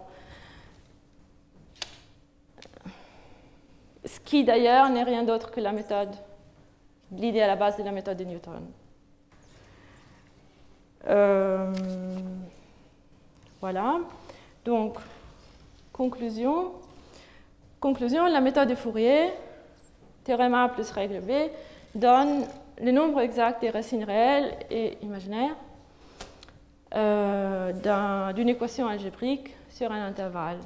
Ce qui d'ailleurs n'est rien d'autre que la méthode, l'idée à la base de la méthode de Newton. Voilà. Donc, conclusion, la méthode de Fourier, théorème A plus règle B, donne le nombre exact des racines réelles et imaginaires d'une équation algébrique sur un intervalle.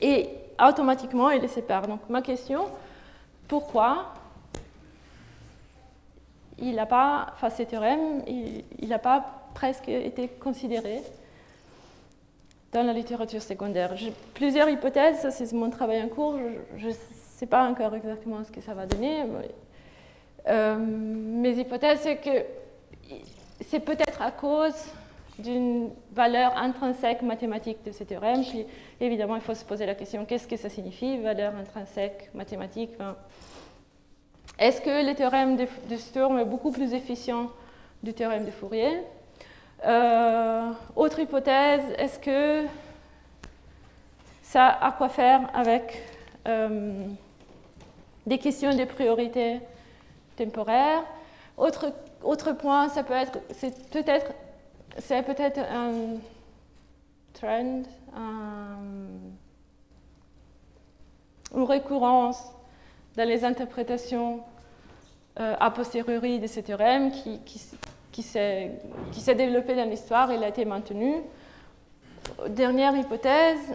Et automatiquement, il les sépare. Donc, ma question, pourquoi il n'a pas, enfin, ces théorèmes, il n'a pas presque été considéré dans la littérature secondaire. J'ai plusieurs hypothèses, ça c'est mon travail en cours, je ne sais pas encore exactement ce que ça va donner. Mes hypothèses, c'est que c'est peut-être à cause d'une valeur intrinsèque mathématique de ces théorèmes. Puis évidemment, il faut se poser la question, qu'est-ce que ça signifie, valeur intrinsèque mathématique? Enfin, est-ce que le théorème de Sturm est beaucoup plus efficient du théorème de Fourier? Autre hypothèse, est-ce que ça a quoi faire avec des questions de priorité temporaire? Autre point, ça peut être, c'est peut-être un trend, une récurrence dans les interprétations a posteriori de ce théorème qui s'est développé dans l'histoire, il a été maintenu. Dernière hypothèse,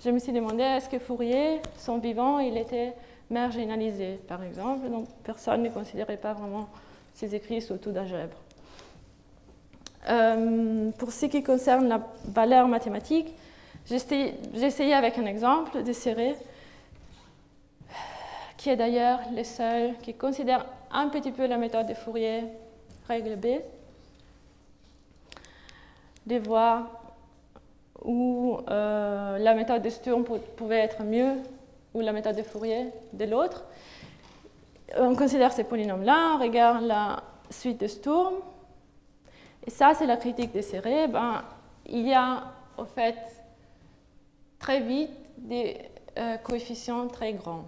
je me suis demandé est-ce que Fourier, son vivant, il était marginalisé, par exemple, donc personne ne considérait pas vraiment ses écrits sous tout d'algèbre. Pour ce qui concerne la valeur mathématique, j'ai essayé avec un exemple de Serré, qui est d'ailleurs le seul qui considère un petit peu la méthode de Fourier, règle B, de voir où la méthode de Sturm pouvait être mieux ou la méthode de Fourier de l'autre. On considère ces polynômes-là, on regarde la suite de Sturm, et ça c'est la critique de Serré. Ben, il y a au fait très vite des coefficients très grands.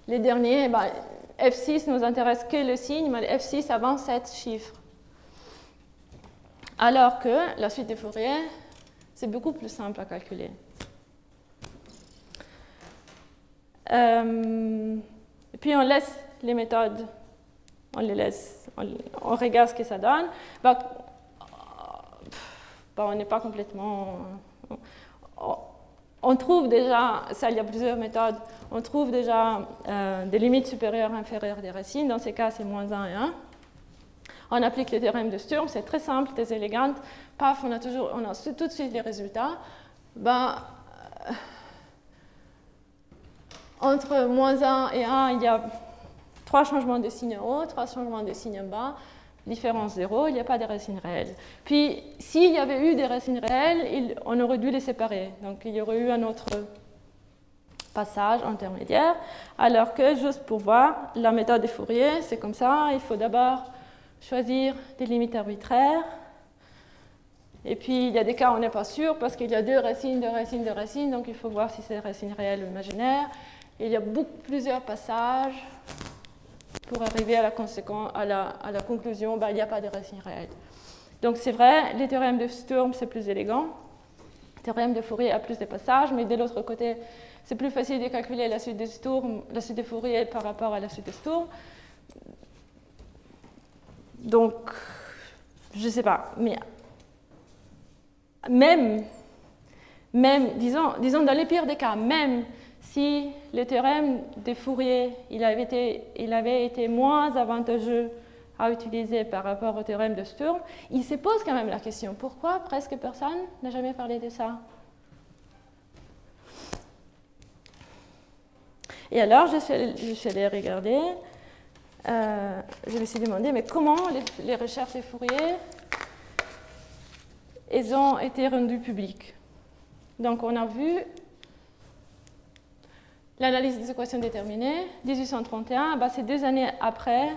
Les derniers, ben, F6 nous intéresse que le signe, mais F6 avance 7 chiffres. Alors que la suite de Fourier, c'est beaucoup plus simple à calculer. Et puis on laisse les méthodes, on regarde ce que ça donne. Ben, on n'est pas complètement... On trouve déjà, ça il y a plusieurs méthodes, on trouve déjà des limites supérieures et inférieures des racines. Dans ces cas, c'est moins 1 et 1. On applique le théorème de Sturm, c'est très simple, très élégant. Paf, on a tout de suite les résultats. Ben, entre moins 1 et 1, il y a 3 changements de signe en haut, 3 changements de signe en bas. Différence 0, il n'y a pas de racines réelles. Puis, s'il y avait eu des racines réelles, on aurait dû les séparer. Donc, il y aurait eu un autre passage intermédiaire. Alors que, juste pour voir, la méthode de Fourier, c'est comme ça. Il faut d'abord choisir des limites arbitraires. Et puis, il y a des cas où on n'est pas sûr parce qu'il y a deux racines. Donc, il faut voir si c'est des racines réelles ou imaginaires. Et il y a plusieurs passages pour arriver à la conclusion, ben, il n'y a pas de racines réelles. Donc c'est vrai, les théorèmes de Sturm, c'est plus élégant. Le théorème de Fourier a plus de passages, mais de l'autre côté, c'est plus facile de calculer la suite de Sturm, la suite de Fourier par rapport à la suite de Sturm. Donc, je ne sais pas, mais même même, disons dans les pires des cas, même si le théorème de Fourier il avait été moins avantageux à utiliser par rapport au théorème de Sturm, il se pose quand même la question, pourquoi presque personne n'a jamais parlé de ça? Et alors, je suis allée regarder, je me suis demandé, mais comment les recherches de Fourier, elles ont été rendues publiques? Donc, on a vu l'analyse des équations déterminées, 1831, c'est 2 années après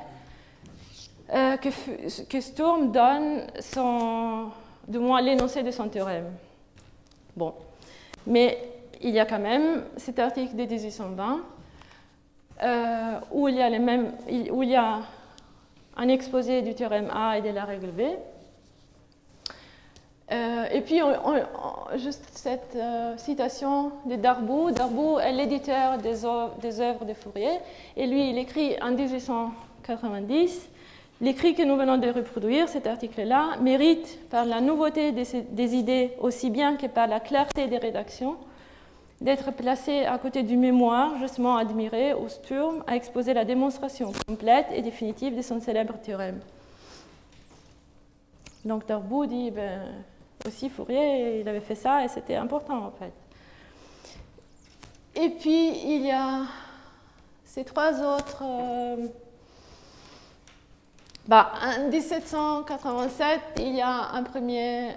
que Sturm donne du moins l'énoncé de son théorème. Bon, mais il y a quand même cet article de 1820 où il y a un exposé du théorème A et de la règle B. Et puis, juste cette citation de Darboux. Darboux est l'éditeur des œuvres de Fourier. Et lui, il écrit en 1890, l'écrit que nous venons de reproduire, cet article-là, mérite par la nouveauté des idées aussi bien que par la clarté des rédactions d'être placé à côté du mémoire justement admiré où Sturm a exposé la démonstration complète et définitive de son célèbre théorème. Donc Darboux dit, aussi Fourier, il avait fait ça et c'était important en fait. Et puis il y a ces 3 autres... en 1787, il y a un premier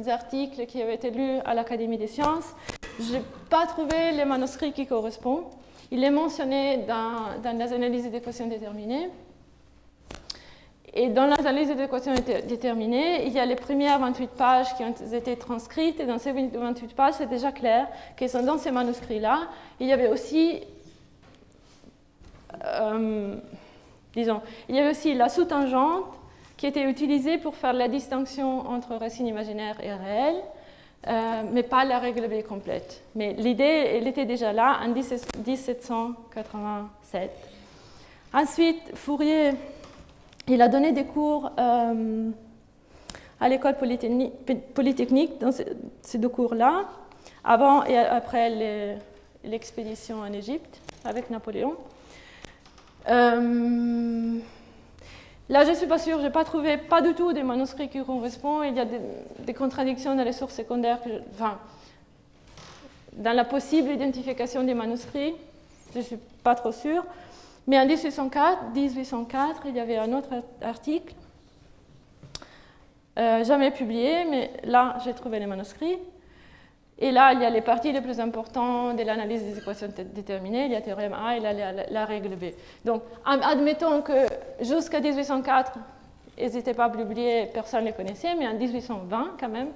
article qui avait été lu à l'Académie des sciences. Je n'ai pas trouvé les manuscrits qui correspondent. Il est mentionné dans les analyses d'équations déterminées. Et dans l'analyse des équations déterminées, il y a les premières 28 pages qui ont été transcrites. Et dans ces 28 pages, c'est déjà clair que dans ces manuscrits-là, il y avait aussi... il y avait aussi la sous-tangente qui était utilisée pour faire la distinction entre racine imaginaire et réelle, mais pas la règle B complète. Mais l'idée, elle était déjà là en 1787. Ensuite, Fourier, il a donné des cours à l'école polytechnique dans ces 2 cours-là, avant et après l'expédition en Égypte avec Napoléon. Là, je ne suis pas sûre, je n'ai pas trouvé pas du tout des manuscrits qui correspondent. Il y a des contradictions dans les sources secondaires, dans la possible identification des manuscrits, je ne suis pas trop sûre. Mais en 1804, il y avait un autre article, jamais publié, mais là, j'ai trouvé les manuscrits. Et là, il y a les parties les plus importantes de l'analyse des équations déterminées. Il y a le théorème A et la règle B. Donc, admettons que jusqu'à 1804, ils n'étaient pas publiés, personne ne les connaissait, mais en 1820, quand même,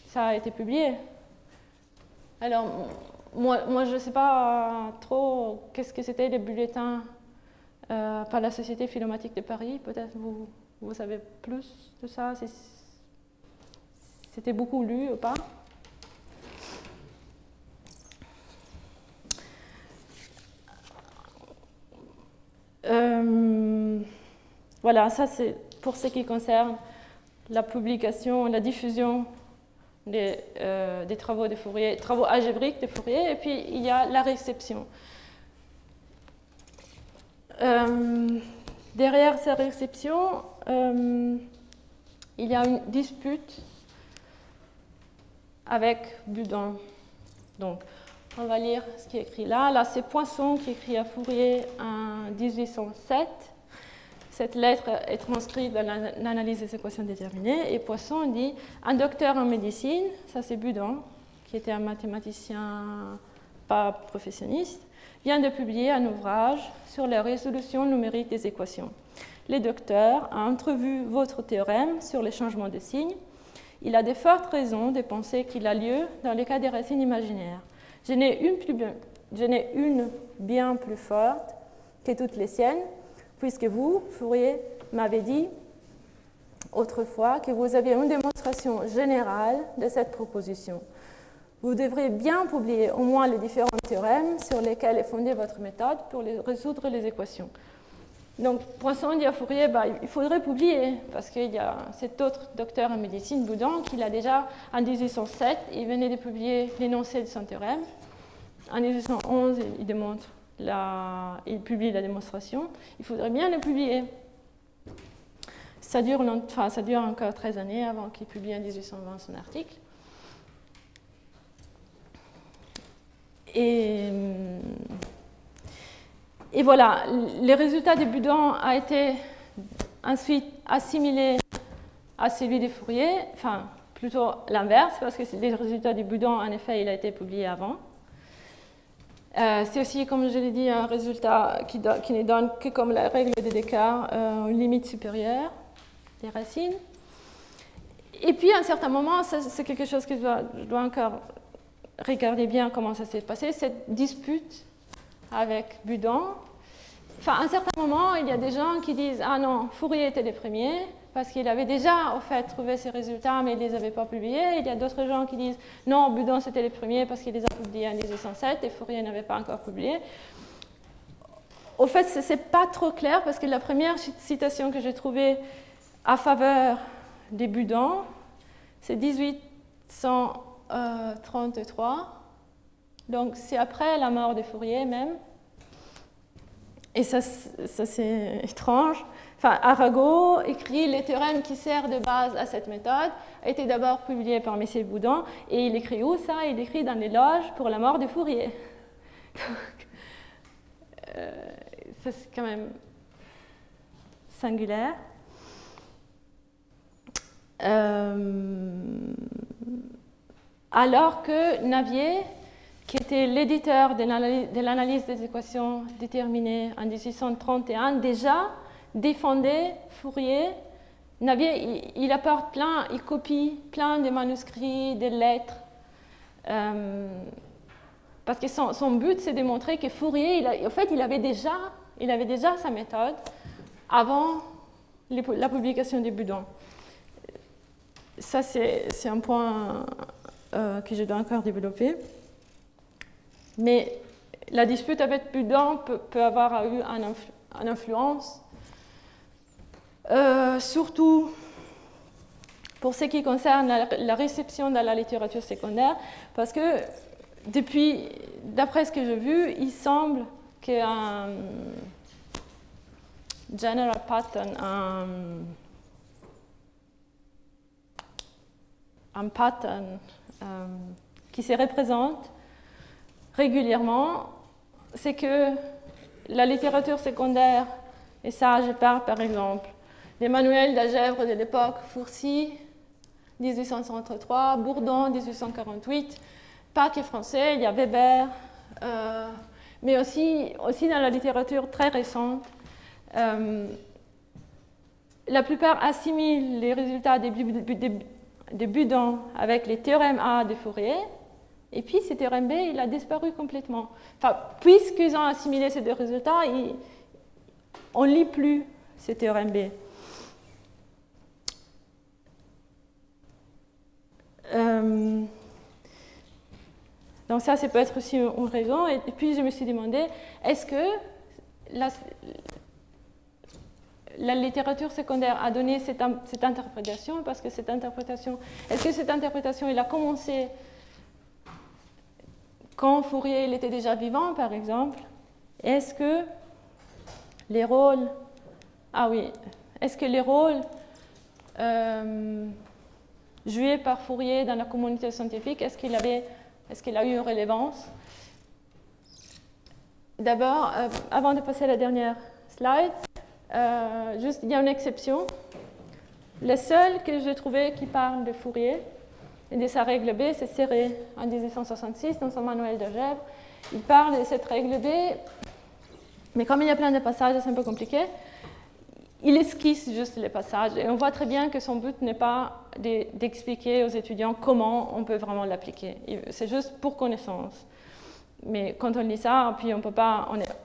ça a été publié. Alors, moi je ne sais pas trop qu'est-ce que c'était les bulletins par la Société philomathique de Paris. Peut-être vous savez plus de ça, si c'était beaucoup lu ou pas. Voilà, ça c'est pour ce qui concerne la publication, la diffusion des travaux de Fourier, travaux algébriques de Fourier, et puis il y a la réception. Derrière cette réception, il y a une dispute avec Budon. Donc, on va lire ce qui est écrit là. Là, c'est Poisson qui écrit à Fourier en 1807. Cette lettre est transcrite dans l'analyse des équations déterminées. Et Poisson dit « Un docteur en médecine », ça c'est Budon, qui était un mathématicien pas professionniste, vient de publier un ouvrage sur la résolution numérique des équations. Le docteur a entrevu votre théorème sur les changements de signes. Il a de fortes raisons de penser qu'il a lieu dans le cas des racines imaginaires. Je n'ai une bien plus forte que toutes les siennes, puisque vous, Fourier, m'avez dit autrefois que vous aviez une démonstration générale de cette proposition. Vous devrez bien publier au moins les différents théorèmes sur lesquels est fondée votre méthode pour résoudre les équations. Donc, Poisson dit à Fourier, bah, il faudrait publier, parce qu'il y a cet autre docteur en médecine, Boudon, qui l'a déjà, en 1807, il venait de publier l'énoncé de son théorème. En 1811, il publie la démonstration. Il faudrait bien le publier. Ça dure encore 13 années avant qu'il publie en 1820 son article. Et voilà, les résultats de Boudon a été ensuite assimilés à celui de Fourier, enfin plutôt l'inverse, parce que les résultats de Boudon, en effet, il a été publié avant. C'est aussi, comme je l'ai dit, un résultat qui ne donne que comme la règle de Descartes, une limite supérieure des racines. Et puis, à un certain moment, c'est quelque chose que je dois encore regarder bien comment ça s'est passé, cette dispute avec Boudon. Enfin, à un certain moment, il y a des gens qui disent « Ah non, Fourier était le premier, parce qu'il avait déjà, en fait, trouvé ces résultats, mais il ne les avait pas publiés. » Il y a d'autres gens qui disent « Non, Boudon, c'était le premier, parce qu'il les a publiés en 1807, et Fourier n'avait pas encore publié. » Au fait, ce n'est pas trop clair, parce que la première citation que j'ai trouvée à faveur des Boudon, c'est 1833. Donc, c'est après la mort de Fourier même. Et ça c'est étrange. Enfin, Arago écrit « Les théorèmes qui servent de base à cette méthode a été d'abord publié par M. Boudon. » Et il écrit où ça? Il écrit dans l'éloge pour la mort de Fourier. Ça, c'est quand même singulière. Alors que Navier, qui était l'éditeur de l'analyse des équations déterminées en 1831, déjà défendait Fourier. Navier, il apporte il copie plein de manuscrits, de lettres, parce que son but, c'est de montrer que Fourier, en fait, il avait déjà sa méthode avant la publication de Boudon. Ça, c'est un point que je dois encore développer. Mais la dispute avec Boudon peut avoir eu une influence, surtout pour ce qui concerne la réception dans la littérature secondaire, parce que d'après ce que j'ai vu, il semble qu'un general pattern, un pattern qui se représente régulièrement, c'est que la littérature secondaire, et ça je parle par exemple des manuels d'algèbre de l'époque, Fourcy, 1863, Bourdon, 1848, pas que français, il y a Weber, mais aussi dans la littérature très récente. La plupart assimilent les résultats de Boudon avec les théorèmes A de Fourier, et puis ce théorème B, il a disparu complètement. Enfin, puisqu'ils ont assimilé ces deux résultats, on ne lit plus ce théorème B. Donc ça peut être aussi une raison. Et puis je me suis demandé, est-ce que la littérature secondaire a donné cette interprétation, parce que est-ce que cette interprétation, il a commencé quand Fourier il était déjà vivant, par exemple? Est-ce que les rôles, joués par Fourier dans la communauté scientifique, est-ce qu'il a eu une relevance? D'abord, avant de passer à la dernière slide, juste, il y a une exception. Le seul que j'ai trouvé qui parle de Fourier et de sa règle B, c'est Serré, en 1866, dans son manuel d'algèbre. Il parle de cette règle B, mais comme il y a plein de passages, c'est un peu compliqué. Il esquisse juste les passages, et on voit très bien que son but n'est pas d'expliquer aux étudiants comment on peut vraiment l'appliquer. C'est juste pour connaissance. Mais quand on lit ça, puis on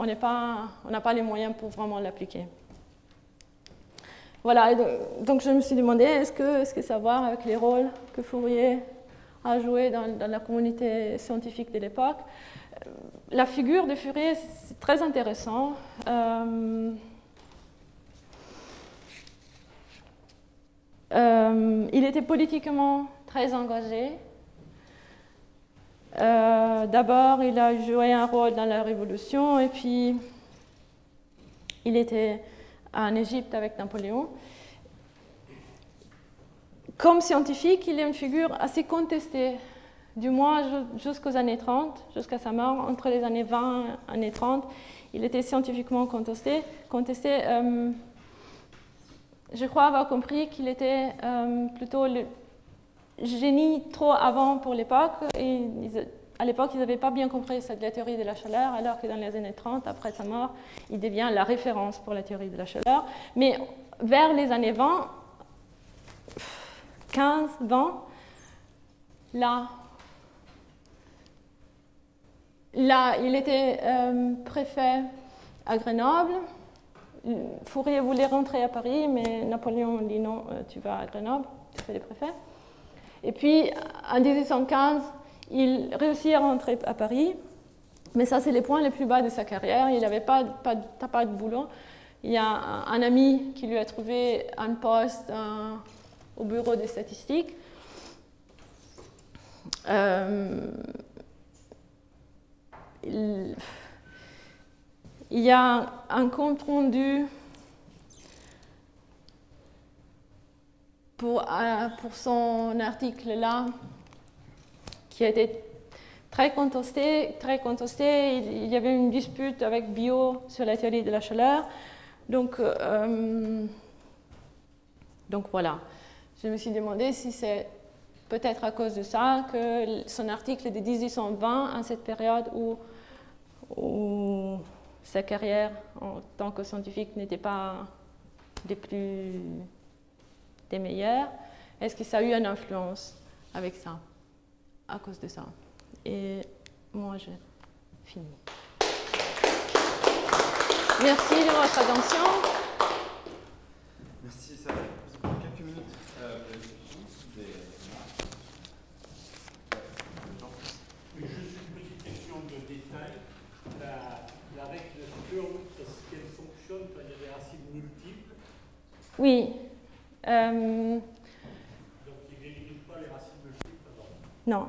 n'a pas les moyens pour vraiment l'appliquer. Voilà, donc je me suis demandé, est-ce que ça va avec les rôles que Fourier a joués dans la communauté scientifique de l'époque? La figure de Fourier, c'est très intéressant. Il était politiquement très engagé. D'abord, il a joué un rôle dans la Révolution et puis il était en Égypte avec Napoléon. Comme scientifique, il est une figure assez contestée, du moins jusqu'aux années 30, jusqu'à sa mort, entre les années 20 et les années 30. Il était scientifiquement contesté. Je crois avoir compris qu'il était plutôt le génie trop avant pour l'époque. À l'époque, ils n'avaient pas bien compris la théorie de la chaleur, alors que dans les années 30, après sa mort, il devient la référence pour la théorie de la chaleur. Mais vers les années 20, 15, 20, là, il était préfet à Grenoble. Fourier voulait rentrer à Paris, mais Napoléon dit non, tu vas à Grenoble, tu fais le préfet. Et puis, en 1815, il réussit à rentrer à Paris, mais ça, c'est les points les plus bas de sa carrière. Il n'avait pas de boulot. Il y a un ami qui lui a trouvé un poste au bureau des statistiques. Il y a un compte rendu pour son article là qui a été très contesté. Il y avait une dispute avec Biot sur la théorie de la chaleur. Donc voilà. Je me suis demandé si c'est peut-être à cause de ça que son article de 1820, à cette période où sa carrière en tant que scientifique n'était pas des meilleures, est-ce que ça a eu une influence avec ça, à cause de ça? Et moi, je finis. Merci de votre attention. Merci, ça va prendre quelques minutes. Juste une petite question de détail. La règle de Sturm, est-ce qu'elle fonctionne quand il y a des racines multiples? Oui. Donc il n'élimine pas les racines multiples avant? Non.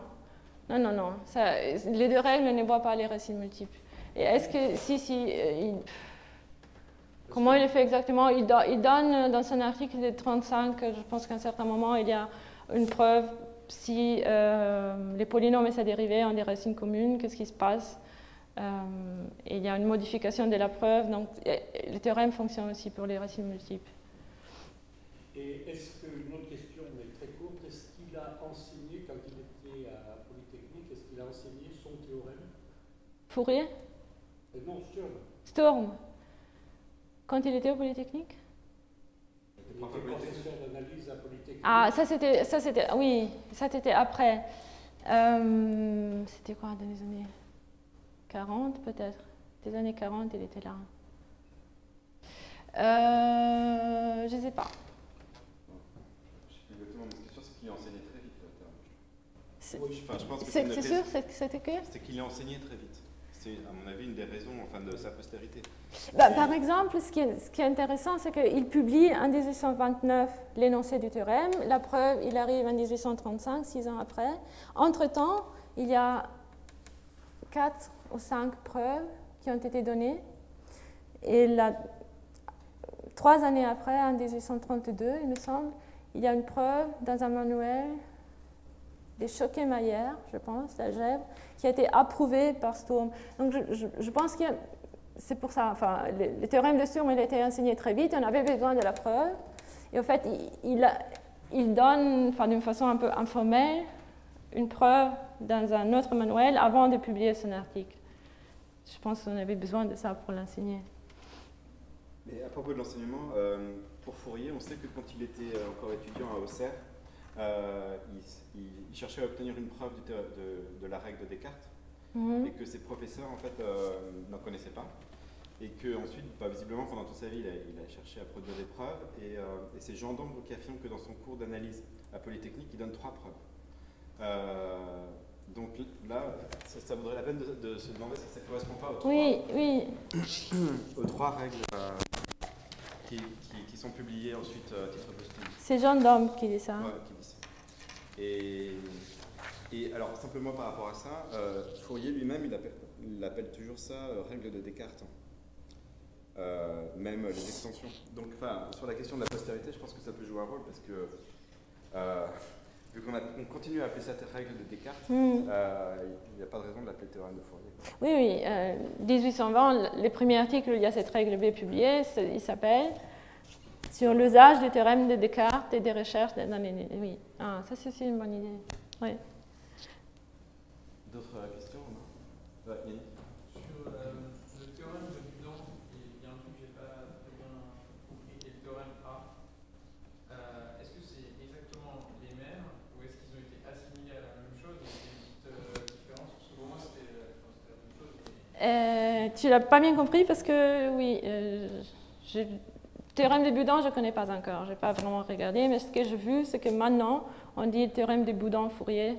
Les deux règles ne voient pas les racines multiples. Et est-ce que comment il le fait exactement? Il donne dans son article de 35, je pense qu'à un certain moment, il y a une preuve si les polynômes et sa dérivée ont des racines communes, qu'est-ce qui se passe? Et il y a une modification de la preuve, donc le théorème fonctionne aussi pour les racines multiples. Et est-ce qu'une autre question, mais très courte, est-ce qu'il a enseigné, quand il était à Polytechnique, est-ce qu'il a enseigné son théorème? Fourier? Non, Sturm. Sturm. Quand il était au Polytechnique? Il était professeur d'analyse à Polytechnique. Ah, ça c'était après. C'était quoi, dans les années 40 peut-être? Des années 40, il était là. Je ne sais pas. Je sais plus exactement, mais ce qui est sûr, c'est qu'il a enseigné très vite. C'est sûr, c'était que? C'est qu'il a enseigné très vite. C'est, à mon avis, une des raisons de sa postérité. Par exemple, ce qui est intéressant, c'est qu'il publie en 1829 l'énoncé du théorème. La preuve, il arrive en 1835, 6 ans après. Entre-temps, il y a 4 ou 5 preuves qui ont été données. Et 3 années après, en 1832, il me semble, il y a une preuve dans un manuel de Choquet-Mayer, je pense, d'algèbre, qui a été approuvé par Sturm. Donc je pense que c'est pour ça, enfin, le théorème de Sturm, il a été enseigné très vite, on avait besoin de la preuve, et en fait, il donne, enfin, d'une façon un peu informelle, une preuve dans un autre manuel avant de publier son article. Je pense qu'on avait besoin de ça pour l'enseigner. Mais à propos de l'enseignement, pour Fourier, on sait que quand il était encore étudiant à Auxerre, il cherchait à obtenir une preuve de la règle de Descartes, et que ses professeurs en fait n'en connaissaient pas, et que ensuite, visiblement pendant toute sa vie, il a cherché à produire des preuves, et c'est Jean d'Ambre qui affirme que dans son cours d'analyse à Polytechnique, il donne 3 preuves. Donc là, ça vaudrait la peine de se demander si ça ne correspond pas aux 3, oui. aux 3 règles qui sont publiés ensuite à titre posthume. C'est Jean Dom qui dit ça. Ouais, qui dit ça. Et alors, simplement par rapport à ça, Fourier lui-même, il appelle toujours ça règle de Descartes. Même les extensions. Donc, sur la question de la postérité, je pense que ça peut jouer un rôle parce que, vu qu'on continue à appeler ça règle de Descartes, il n'y a pas de raison de l'appeler théorème de Fourier. Oui, 1820, les premiers articles où il y a cette règle B publiée, il s'appelle sur l'usage du théorème de Descartes et des recherches dans les... Oui, ça c'est aussi une bonne idée. Oui. D'autres questions? Yannick? Sur le théorème de Budon, il y a un truc que je n'ai pas très bien compris, qui est le théorème A. Est-ce que c'est exactement les mêmes ou est-ce qu'ils ont été assimilés à la même chose? Il y a une petite différence, parce que pour moi c'était la même chose. Mais... Tu l'as pas bien compris parce que, oui, théorème de Budon, je ne connais pas encore, je n'ai pas vraiment regardé, mais ce que j'ai vu, c'est que maintenant, on dit théorème de Budon-Fourier.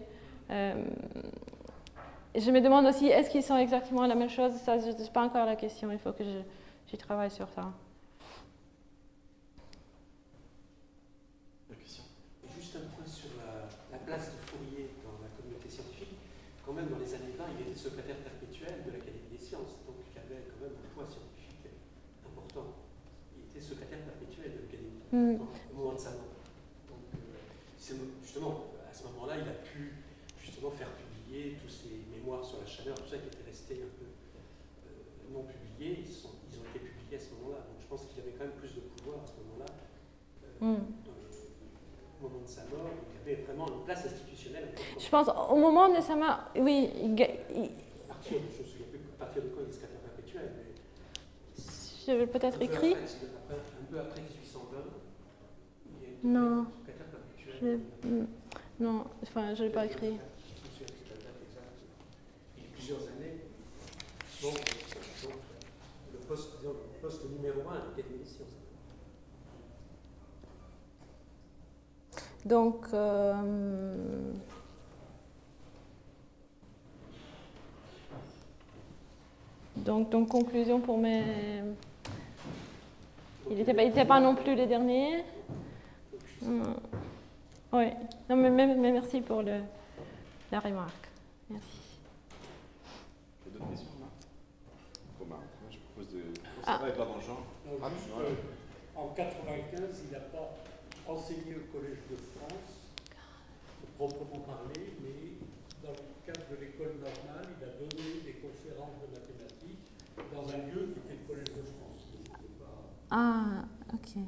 Je me demande aussi, est-ce qu'ils sont exactement la même chose? Ça, je ne sais pas encore la question, il faut que j'y travaille sur ça. Juste un point sur la place de Fourier dans la communauté scientifique. Quand même, dans les années 20, il était secrétaire perpétuel de l'Académie des sciences, donc il avait quand même un poids scientifique important. Il était secrétaire perpétuel de l'Académie au moment de sa mort. Donc, justement, à ce moment-là, il a pu justement faire publier tous ses mémoires sur la chaleur, tout ça qui était resté un peu non publiés, ils ont été publiés à ce moment-là. Donc je pense qu'il avait quand même plus de pouvoir à ce moment-là. Au moment de sa mort, il y avait vraiment une place institutionnelle. Je pense au moment de sa mort, oui. À partir de quoi il est secrétaire perpétuel, mais je vais peut-être écrit. Un peu après 1820, il est secrétaire perpétuel. Non, enfin, je ne l'ai pas écrit. Il y a plusieurs années. Donc le poste numéro 1 à l'Académie des sciences. Donc conclusion pour mes... Il n'était pas non plus les derniers. Oui, non, mais merci pour la remarque. Merci. Il y a d'autres questions là? Moi je propose de... Ça va être pas dans le genre. En 1995, il n'a pas enseigné au Collège de France, proprement parlé, mais dans le cadre de l'école normale, il a donné des conférences de mathématiques dans un lieu qui était le Collège de France. Ah, ok.